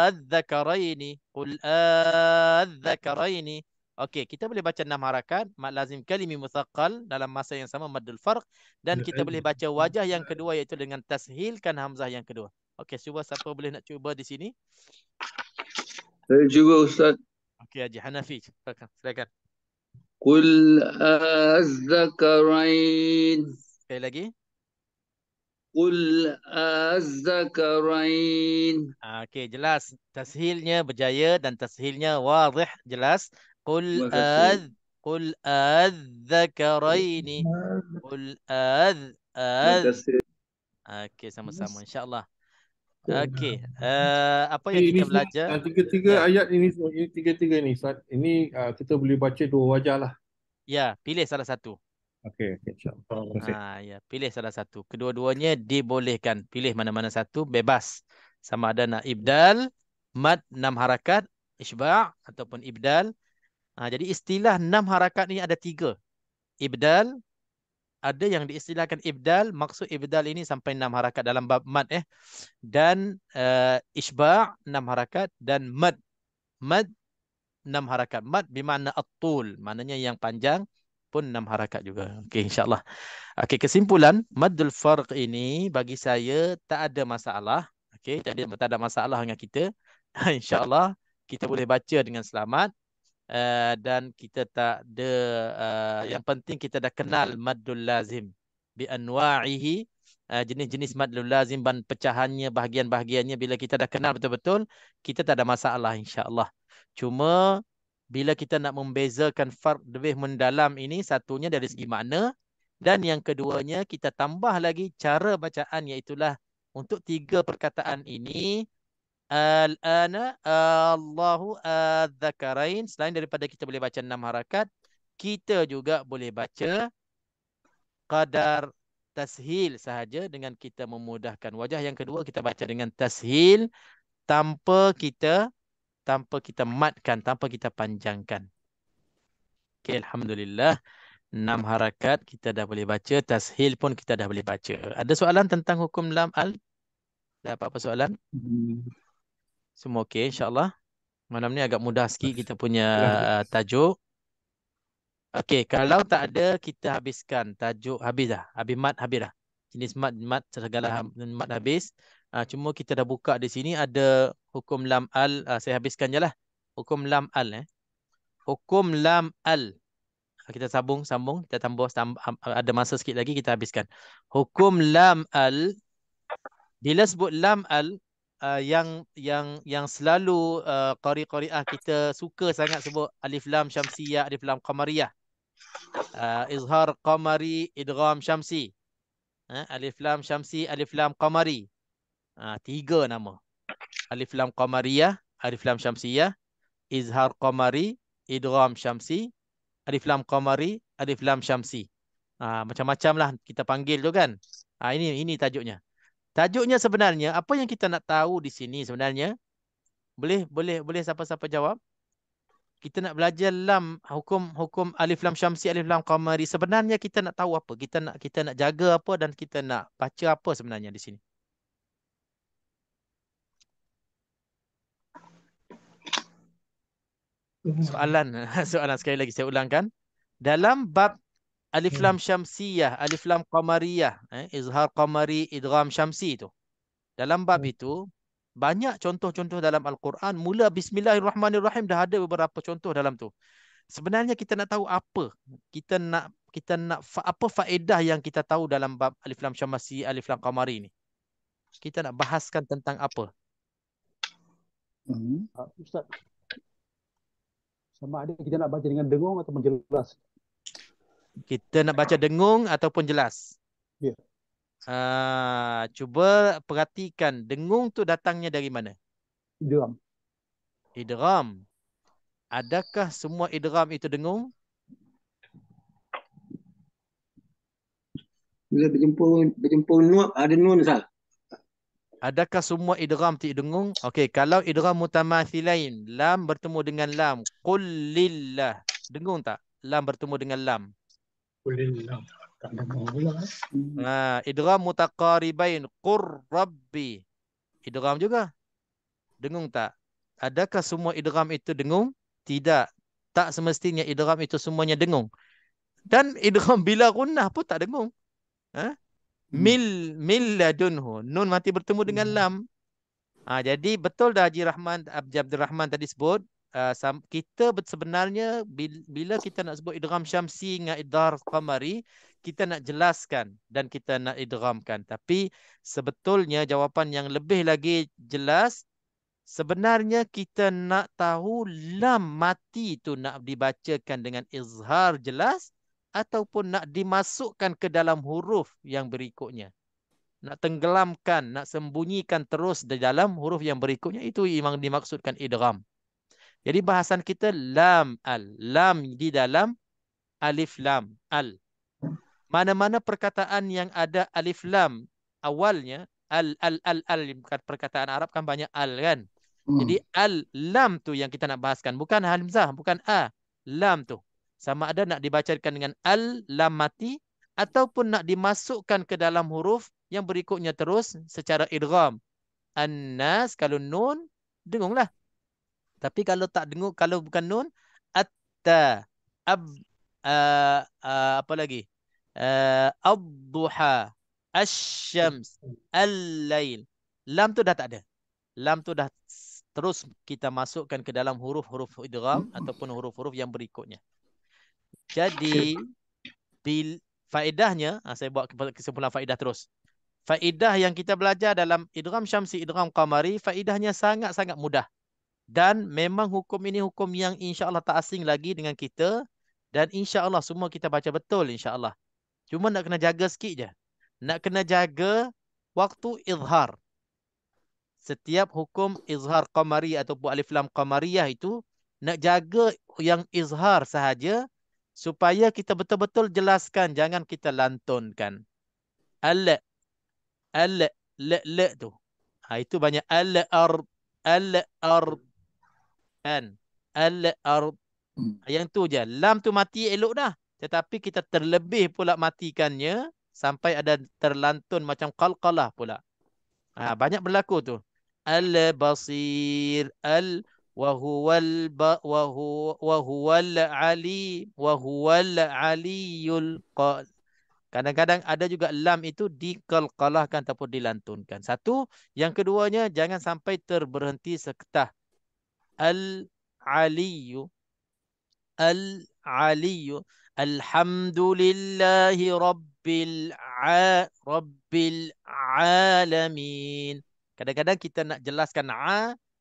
adzakaraini. Qul adzakaraini. Okey, kita boleh baca 6 harakat, mad lazim kalimi mutsaqqal dalam masa yang sama maddul farq, dan kita boleh baca wajah yang kedua iaitu dengan tashilkan hamzah yang kedua. Okey, cuba siapa boleh nak cuba di sini? Saya cuba Ustaz. Okey, Haji Hanafi, silakan. Qul az-zakarain. Sekali lagi. Qul az-zakarain. Okey, jelas. Tashilnya berjaya dan tashilnya wadih, jelas. Qul az-zakaraini. Qul Okey, sama-sama insya-Allah. Okey, apa yang kita belajar? Tiga-tiga ayat ini tiga-tiga ni Ustaz. Ini kita boleh baca dua wajah lah. Ya, pilih salah satu. Okey, insya-Allah. Ya, pilih salah satu. Kedua-duanya dibolehkan. Pilih mana-mana satu, bebas. Sama ada nak ibdal, mad 6 harakat, isba' ataupun ibdal. Jadi istilah 6 harakat ni ada 3. Ibdal, ada yang diistilahkan ibdal, maksud ibdal ini sampai 6 harakat dalam bab mad dan isba' 6 harakat dan mad 6 harakat. Mad bermakna at-tul, maknanya yang panjang pun 6 harakat juga. Okey, insya-Allah. Okey, kesimpulan maddul farq ini bagi saya tak ada masalah. Okey, jadi tak ada masalah dengan kita. Insya-Allah kita boleh baca dengan selamat. Dan kita tak ada yang penting kita dah kenal maddul lazim bi anwa'ihi, jenis-jenis maddul lazim dan pecahannya, bahagian-bahagiannya. Bila kita dah kenal betul-betul, kita tak ada masalah insya-Allah. Cuma bila kita nak membezakan farq lebih mendalam ini, satunya dari segi makna dan yang keduanya kita tambah lagi cara bacaan, iaitulah untuk 3 perkataan ini al-ana, Allahu adzakarain. Selain daripada kita boleh baca 6 harakat, kita juga boleh baca qadar tashil sahaja dengan kita memudahkan. Wajah yang kedua kita baca dengan tashil tanpa kita matkan, tanpa kita panjangkan. Okey, alhamdulillah. 6 harakat kita dah boleh baca, tashil pun kita dah boleh baca. Ada soalan tentang hukum lam al? Ada apa-apa soalan? Semua okey insya-Allah. Malam ni agak mudah sikit kita punya tajuk. Okey, kalau tak ada kita habiskan tajuk, habis dah. Habis mat habis dah. Jenis mat segala mat habis. Cuma kita dah buka di sini ada hukum lam al. Saya habiskan je lah. Hukum lam al Hukum lam al. Kita sambung, kita tambah ada masa sikit lagi kita habiskan. Hukum lam al, bila sebut lam al, yang selalu qari-qariah kita suka sangat sebut alif lam syamsiyah, alif lam qamariyah. Izhar qamari, idgham syamsi. Alif lam syamsi, alif lam qamari. 3 nama. Alif lam qamariyah, alif lam syamsiyah, izhar qamari, idgham syamsi, alif lam qamari, alif lam syamsi. Macam-macam lah kita panggil tu kan. Ini tajuknya. Tajuknya sebenarnya apa yang kita nak tahu di sini sebenarnya? Boleh siapa-siapa jawab? Kita nak belajar lam, hukum alif lam syamsi, alif lam qamari. Sebenarnya kita nak tahu apa? Kita nak jaga apa dan kita nak baca apa sebenarnya di sini? Soalan sekali lagi saya ulangkan. Dalam bab alif lam syamsiyah, alif lam qamariyah, izhar qamari, idgham syamsi itu. Dalam bab itu banyak contoh-contoh dalam Al-Quran. Mula Bismillahirrahmanirrahim dah ada beberapa contoh dalam tu. Sebenarnya kita nak tahu apa? Kita nak apa faedah yang kita tahu dalam bab alif lam syamsi, alif lam qamari ni? Kita nak bahaskan tentang apa? Ustaz, sama ada kita nak baca dengan dengung ataupun jelas? Kita nak baca dengung ataupun jelas? Ya. Cuba perhatikan dengung tu datangnya dari mana? Idgham. Idgham. Adakah semua idgham itu dengung? Bila berjumpa nun, ada nun Ustaz. Adakah semua idgham itu dengung? Okey, kalau idgham mutamathilain, lam bertemu dengan lam, qul lillah, dengung tak? Lam bertemu dengan lam. Kulillah. Tak dengar pula. Idgham mutaqaribain, qur rabbi. Idgham juga. Dengung tak? Adakah semua idgham itu dengung? Tidak. Tak semestinya idgham itu semuanya dengung. Dan idgham bila gunnah pun tak dengung. Mil ladunhu. Nun mati bertemu dengan lam. Jadi betul dah Haji Abdul Rahman tadi sebut. Kita sebenarnya bila kita nak sebut idgham syamsi dengan idgham qamari, kita nak jelaskan dan kita nak idghamkan. Tapi sebetulnya jawapan yang lebih lagi jelas, sebenarnya kita nak tahu lam mati itu nak dibacakan dengan izhar jelas ataupun nak dimasukkan ke dalam huruf yang berikutnya. Nak tenggelamkan, nak sembunyikan terus di dalam huruf yang berikutnya. Itu memang dimaksudkan idgham. Jadi bahasan kita lam al. Lam di dalam alif lam al. Mana-mana perkataan yang ada alif lam awalnya, al, perkataan Arab kan banyak al kan. Jadi al, lam tu yang kita nak bahaskan. Bukan hamzah, bukan a. Lam tu. Sama ada nak dibacakan dengan al, lam mati, ataupun nak dimasukkan ke dalam huruf yang berikutnya terus secara idgham. An-nas, kalau nun, dengunglah. Tapi kalau tak dengung, kalau bukan nun, atta, apa lagi? Ad-duha, asy-syams, al-lail. Lam tu dah tak ada. Lam tu dah terus kita masukkan ke dalam huruf-huruf idgham ataupun huruf-huruf yang berikutnya. Jadi faedahnya, saya buat kesimpulan faedah terus. Faedah yang kita belajar dalam idgham syamsi, idgham qamari, faedahnya sangat-sangat mudah. Dan memang hukum ini hukum yang insya-Allah tak asing lagi dengan kita. Dan insya-Allah semua kita baca betul insya-Allah. Cuma nak kena jaga sikit je. Nak kena jaga waktu izhar. Setiap hukum izhar qamari ataupun alif lam qamariyah itu nak jaga yang izhar sahaja supaya kita betul-betul jelaskan, jangan kita lantunkan. Al tu. Itu banyak al kan. Yang tu je. Lam tu mati elok dah. Tetapi kita terlebih pula matikannya sampai ada terlantun macam qalqalah pula. Banyak berlaku tu. Al-basir, wahuwal aliyul qal. Kadang-kadang ada juga lam itu diqalqalahkan ataupun dilantunkan. Satu. Yang keduanya, jangan sampai terberhenti seketah. Al-aliyu. Al-aliyu. Alhamdulillahi rabbil alamin. Kadang-kadang kita nak jelaskan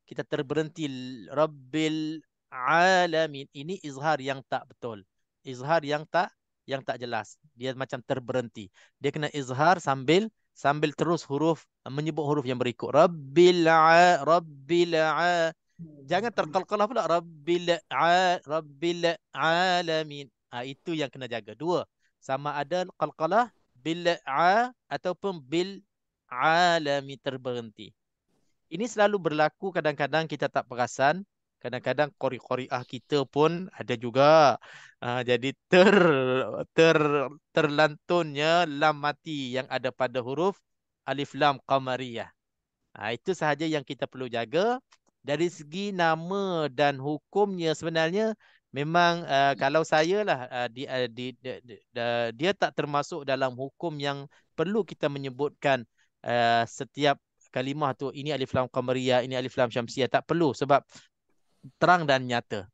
kita terberhenti rabbil alamin. Ini izhar yang tak betul. Izhar yang tak jelas. Dia macam terberhenti. Dia kena izhar sambil terus menyebut huruf yang berikut. Rabbil jangan terqalqalah pula. Rabbil alamin. Itu yang kena jaga. Dua. Sama ada qalqalah bil a ataupun bil alami terberhenti. Ini selalu berlaku, kadang-kadang kita tak perasan, kadang-kadang qori-qoriah kita pun ada juga. Jadi ter terlantunnya lam mati yang ada pada huruf alif lam qamariyah. Itu sahaja yang kita perlu jaga. Dari segi nama dan hukumnya sebenarnya memang kalau saya lah dia tak termasuk dalam hukum yang perlu kita menyebutkan setiap kalimah tu ini alif lam qamariyah, ini alif lam syamsiyah, tak perlu sebab terang dan nyata.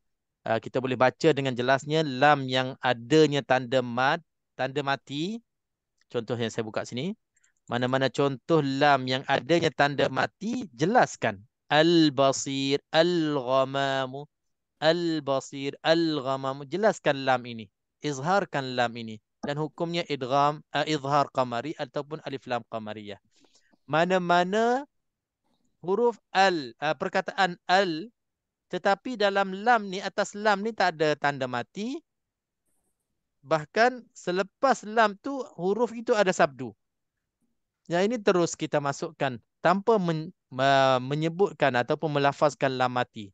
Kita boleh baca dengan jelasnya lam yang adanya tanda mad, tanda mati. Contoh yang saya buka sini. Mana-mana contoh lam yang adanya tanda mati, jelaskan. Al-basir, al-ghamamu, al-basir, al-ghamamu. Jelaskan lam ini. Izharkan lam ini. Dan hukumnya idgham, izhar qamari ataupun alif lam qamariyah. Mana-mana huruf al, perkataan al, tetapi dalam lam ni, atas lam ni tak ada tanda mati. Bahkan selepas lam tu, huruf itu ada sabdu. Yang ini terus kita masukkan tanpa menyebutkan ataupun melafazkan lam mati.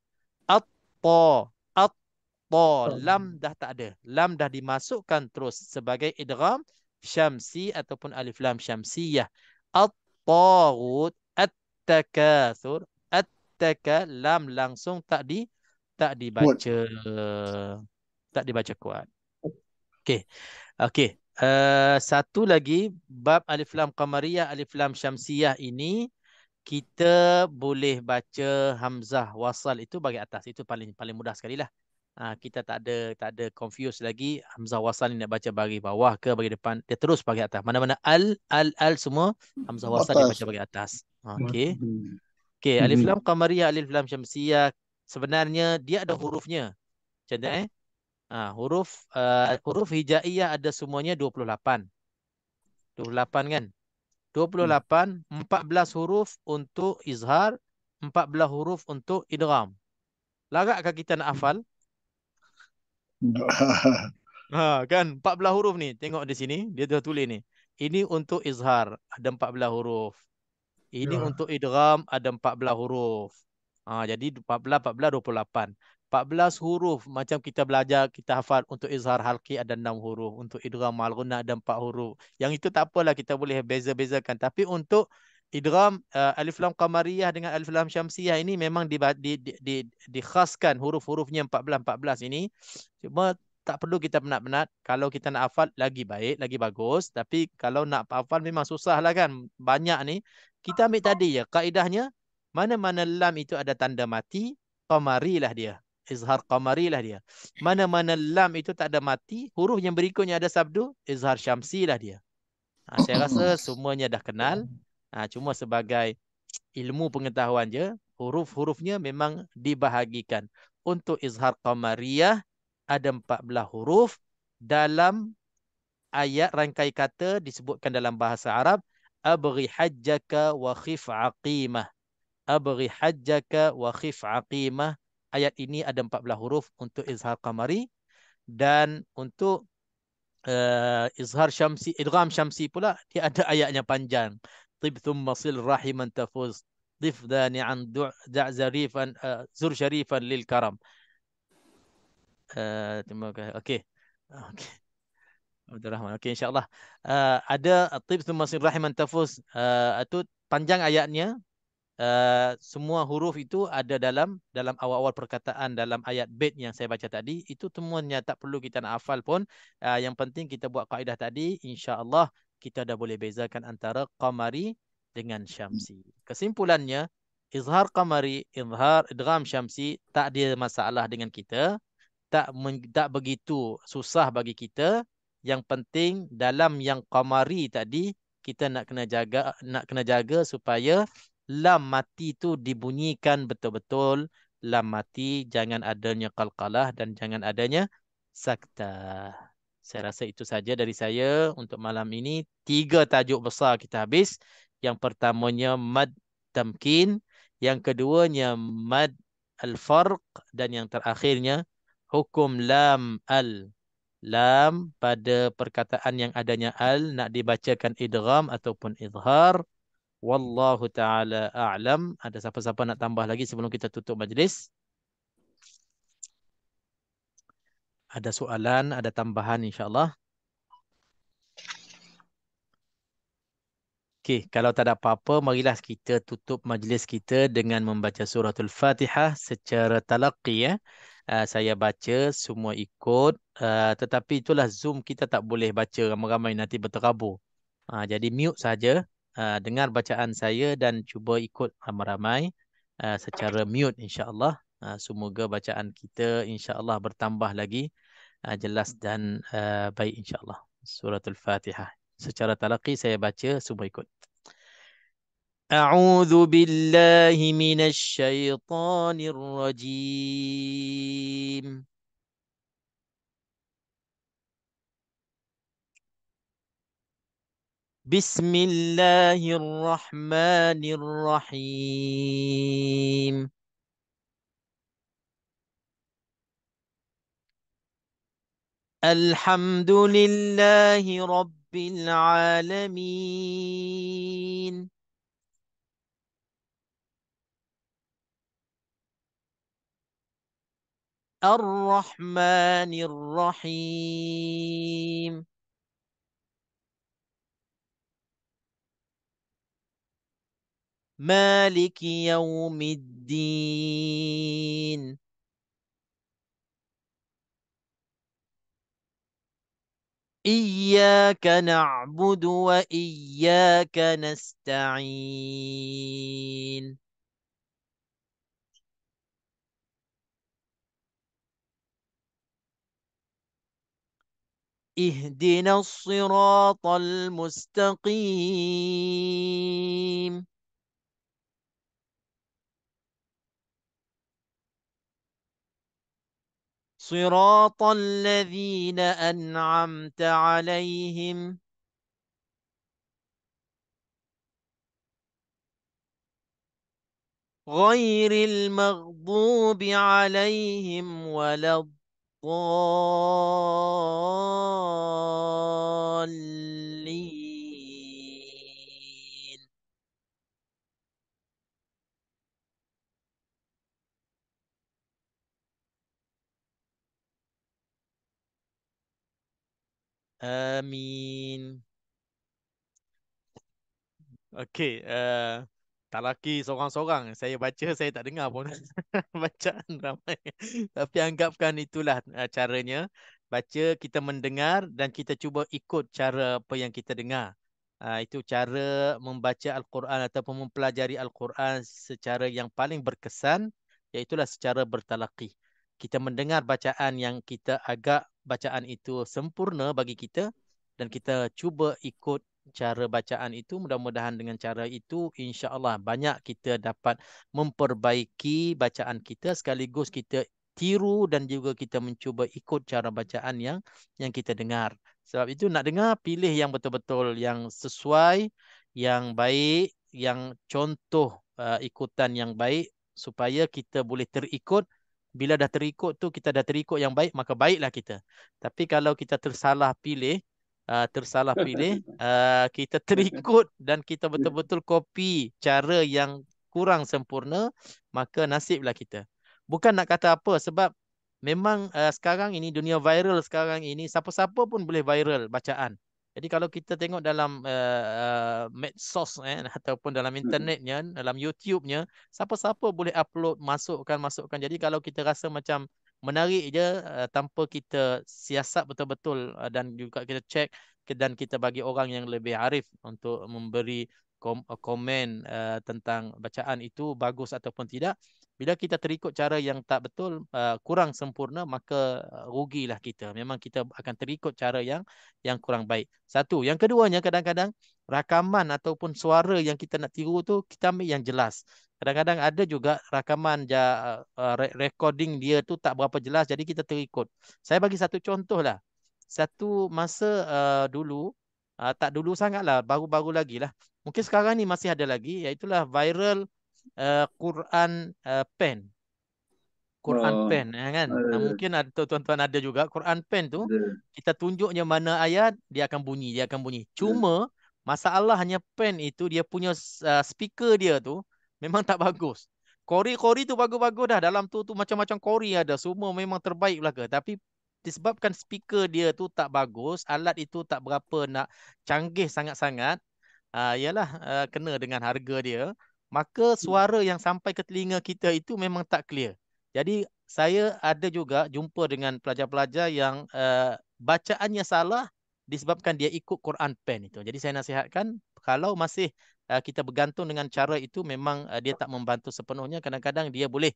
At-ta, at-ta, lam dah tak ada. Lam dah dimasukkan terus sebagai idgham syamsi ataupun alif lam syamsiyah. At-taghut, at-takatsur, at-taka, lam langsung tak dibaca. Tak dibaca kuat. Okey. Okey. Satu lagi, bab alif lam qamariyah, alif lam syamsiyah ini kita boleh baca hamzah wasal itu bagi atas. Itu paling mudah sekali lah. Kita tak ada confuse lagi. Hamzah wasal ni nak baca bagi bawah ke bagi depan, dia terus bagi atas. Mana-mana al semua hamzah wasal dia baca bagi atas. Okey. Okey, alif lam qamariyah, alif lam syamsiyah sebenarnya dia ada hurufnya. Macam huruf hijaiyah ada semuanya 28. 28 kan? 28, 14 huruf untuk izhar, 14 huruf untuk idgham. Lagakkah kita nak hafal? Kan 14 huruf ni. Tengok di sini, dia dah tulis ni. Ini untuk izhar, ada 14 huruf. Ini untuk idgham, ada 14 huruf. Jadi 14, 14, 28. 14 huruf macam kita belajar, kita hafal untuk izhar halqi ada 6 huruf, untuk idgham ma'al ghunnah ada 4 huruf. Yang itu tak apalah, kita boleh beza-bezakan. Tapi untuk idgham alif lam qamariyah dengan alif lam syamsiyah ini memang dikhaskan huruf-hurufnya 14 ini. Cuma tak perlu kita penat-penat. Kalau kita nak hafal lagi baik, lagi bagus. Tapi kalau nak hafal memang susah lah kan. Banyak ni. Kita ambil tadi ya, kaedahnya mana-mana lam itu ada tanda mati, qamari lah dia. Izhar qamari lah dia. Mana-mana lam itu tak ada mati, huruf yang berikutnya ada sabdu, izhar syamsi lah dia. Saya rasa semuanya dah kenal. Cuma sebagai ilmu pengetahuan je, huruf-hurufnya memang dibahagikan. Untuk izhar qamariyah ada 14 huruf. Dalam ayat rangkai kata disebutkan dalam bahasa Arab, abghi hajjaka wa khif aqimah. Abghi hajjaka wa khif aqimah. Ayat ini ada 14 huruf untuk izhar qamari. Dan untuk izhar syamsi, idgham syamsi pula, dia ada ayatnya panjang. Tib thumma sil rahiman tafuz. Dif dani'an da' zarifan zur syarifan lil karam. Terima kasih. Okey. Okey. Abdul Rahman. Okey, insya-Allah. Ada tib thumma sil rahiman tafuz. Itu panjang ayatnya. Semua huruf itu ada dalam awal-awal perkataan dalam ayat bait yang saya baca tadi. Itu semuanya tak perlu kita nak hafal pun. Yang penting kita buat kaedah tadi, insya-Allah kita dah boleh bezakan antara qamari dengan syamsi. Kesimpulannya, izhar qamari, izhar idgham syamsi tak ada masalah dengan kita. Tak begitu susah bagi kita. Yang penting dalam yang qamari tadi kita nak kena jaga supaya lam mati itu dibunyikan betul-betul. Lam mati, jangan adanya qalqalah dan jangan adanya saktah. Saya rasa itu saja dari saya untuk malam ini. 3 tajuk besar kita habis. Yang pertamanya mad tamkin, yang keduanya mad al-farq, dan yang terakhirnya hukum lam al Lam pada perkataan yang adanya al nak dibacakan idgham ataupun izhar. Wallahu ta'ala a'lam. Ada siapa-siapa nak tambah lagi sebelum kita tutup majlis? Ada soalan, ada tambahan insya-Allah. Okey, kalau tak ada apa-apa, marilah kita tutup majlis kita dengan membaca suratul Fatihah secara talaqi ya. Saya baca, semua ikut. Tetapi itulah Zoom kita tak boleh baca ramai-ramai nanti berterabur. Jadi mute saja. Dengar bacaan saya dan cuba ikut ramai-ramai secara mute insya-Allah. Semoga bacaan kita insya-Allah bertambah lagi jelas dan baik insya-Allah. Suratul Fatihah. Secara talaqi saya baca, semua ikut. أعوذ بالله من الشيطان الرجيم بسم الله الرحمن الرحيم الحمد لله رب العالمين الرحمن الرحيم مالك يوم الدين إياك نعبد وإياك نستعين اهدنا الصراط المستقيم صراط الذين أنعمت عليهم غير المغضوب عليهم ولا الضالين آمين. Okey, tak laki seorang-seorang. Saya baca, saya tak dengar pun bacaan ramai. Tapi anggapkan itulah caranya. Baca, kita mendengar dan kita cuba ikut cara apa yang kita dengar. Itu cara membaca Al-Quran ataupun mempelajari Al-Quran secara yang paling berkesan, iaitulah secara bertalaqi. Kita mendengar bacaan yang kita agak bacaan itu sempurna bagi kita dan kita cuba ikut cara bacaan itu. Mudah-mudahan dengan cara itu insya-Allah banyak kita dapat memperbaiki bacaan kita sekaligus kita tiru dan juga kita mencuba ikut cara bacaan yang kita dengar. Sebab itu nak dengar pilih yang betul-betul yang sesuai, yang baik, yang contoh ikutan yang baik supaya kita boleh terikut. Bila dah terikut tu kita dah terikut yang baik maka baiklah kita. Tapi kalau kita tersalah pilih kita terikut dan kita betul-betul copy cara yang kurang sempurna, maka nasiblah kita. Bukan nak kata apa sebab memang sekarang ini dunia viral sekarang ini siapa-siapa pun boleh viral bacaan. Jadi kalau kita tengok dalam medsos ataupun dalam internetnya, dalam YouTube-nya, siapa-siapa boleh upload, masukkan. Jadi kalau kita rasa macam menarik je tanpa kita siasat betul-betul dan juga kita check dan kita bagi orang yang lebih arif untuk memberi komen tentang bacaan itu bagus ataupun tidak. Bila kita terikut cara yang tak betul, kurang sempurna, maka rugilah kita. Memang kita akan terikut cara yang kurang baik. Satu. Yang keduanya, kadang-kadang rakaman ataupun suara yang kita nak tiru tu, kita ambil yang jelas. Kadang-kadang ada juga rakaman recording dia tu tak berapa jelas, jadi kita terikut. Saya bagi satu contoh lah. Satu masa dulu, tak dulu sangat lah, baru-baru lagi lah. Mungkin sekarang ni masih ada lagi, iaitulah viral Quran pen. Quran pen kan. Mungkin ada tuan-tuan ada juga Quran pen tu. Kita tunjuknya mana ayat dia akan bunyi, Cuma masalahnya pen itu dia punya speaker dia tu memang tak bagus. Kori tu bagus-bagus dah. Dalam tu macam-macam kori ada. Semua memang terbaik belaka. Tapi disebabkan speaker dia tu tak bagus, alat itu tak berapa nak canggih sangat-sangat. Ialah kena dengan harga dia. Maka suara yang sampai ke telinga kita itu memang tak clear. Jadi saya ada juga jumpa dengan pelajar-pelajar yang bacaannya salah disebabkan dia ikut Quran pen itu. Jadi saya nasihatkan kalau masih kita bergantung dengan cara itu memang dia tak membantu sepenuhnya. Kadang-kadang dia boleh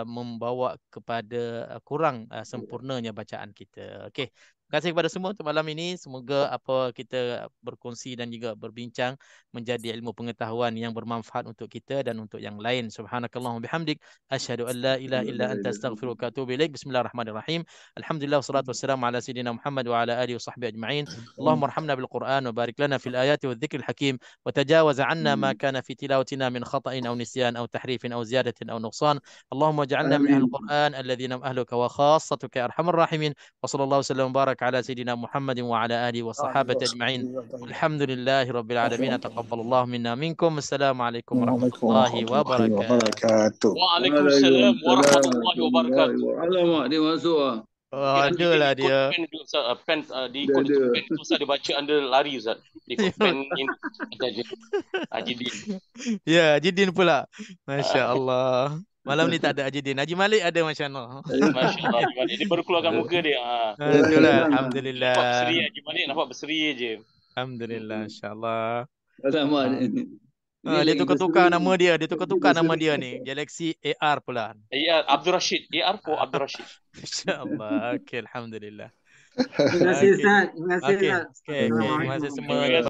membawa kepada kurang sempurnanya bacaan kita. Okey. Terima kasih kepada semua untuk malam ini. Semoga apa kita berkongsi dan juga berbincang menjadi ilmu pengetahuan yang bermanfaat untuk kita dan untuk yang lain. Subhanakallahumma bihamdik asyhadu an la ilaha illa anta astaghfiruka wa atubu ilaik. Bismillahirrahmanirrahim. Alhamdulillah wassalatu wassalamu ala sayidina Muhammad wa ala alihi wa sahbihi ajma'in. Allahumma arhamna bil Qur'an wa barik lana fil ayati wa dhikril hakim wa tajawaz 'anna ma kana fi tilawatina min khata'in aw nisyan aw tahrifin aw ziyadatin aw nuqsan. Allahumma ij'alna min ahli al-Qur'an alladhina ahluka wa khassatuka ya arhamar rahimin. Wa sallallahu wasallam barak على سيدنا محمد وعلى آله وصحابه أجمعين والحمد لله رب العالمين تقبل الله منا منكم السلام عليكم ورحمة الله وبركاته وعليكم السلام ورحمة الله وبركاته alamak dia masuk ah. Adalah dia pen diikut itu pen tu Ustaz dia baca anda lari Ustaz ikut pen ini Ajidin ya Ajidin pula Masya Allah. Malam ni tak ada Ajidin. Haji Malik ada Masya Allah. Masya Allah. Dia baru keluarkan muka dia. Itulah. Alhamdulillah. Nampak berseri Haji Malik. Nampak berseri je. Alhamdulillah. InsyaAllah. Dia tukar-tukar nama dia. Dia tukar-tukar nama dia ni. Galaxy AR pula. AR Abdul Rashid. AR for Abdul Rashid. InsyaAllah. Okay. Alhamdulillah. Terima kasih Ustaz. Terima kasih Ustaz. Terima kasih semua.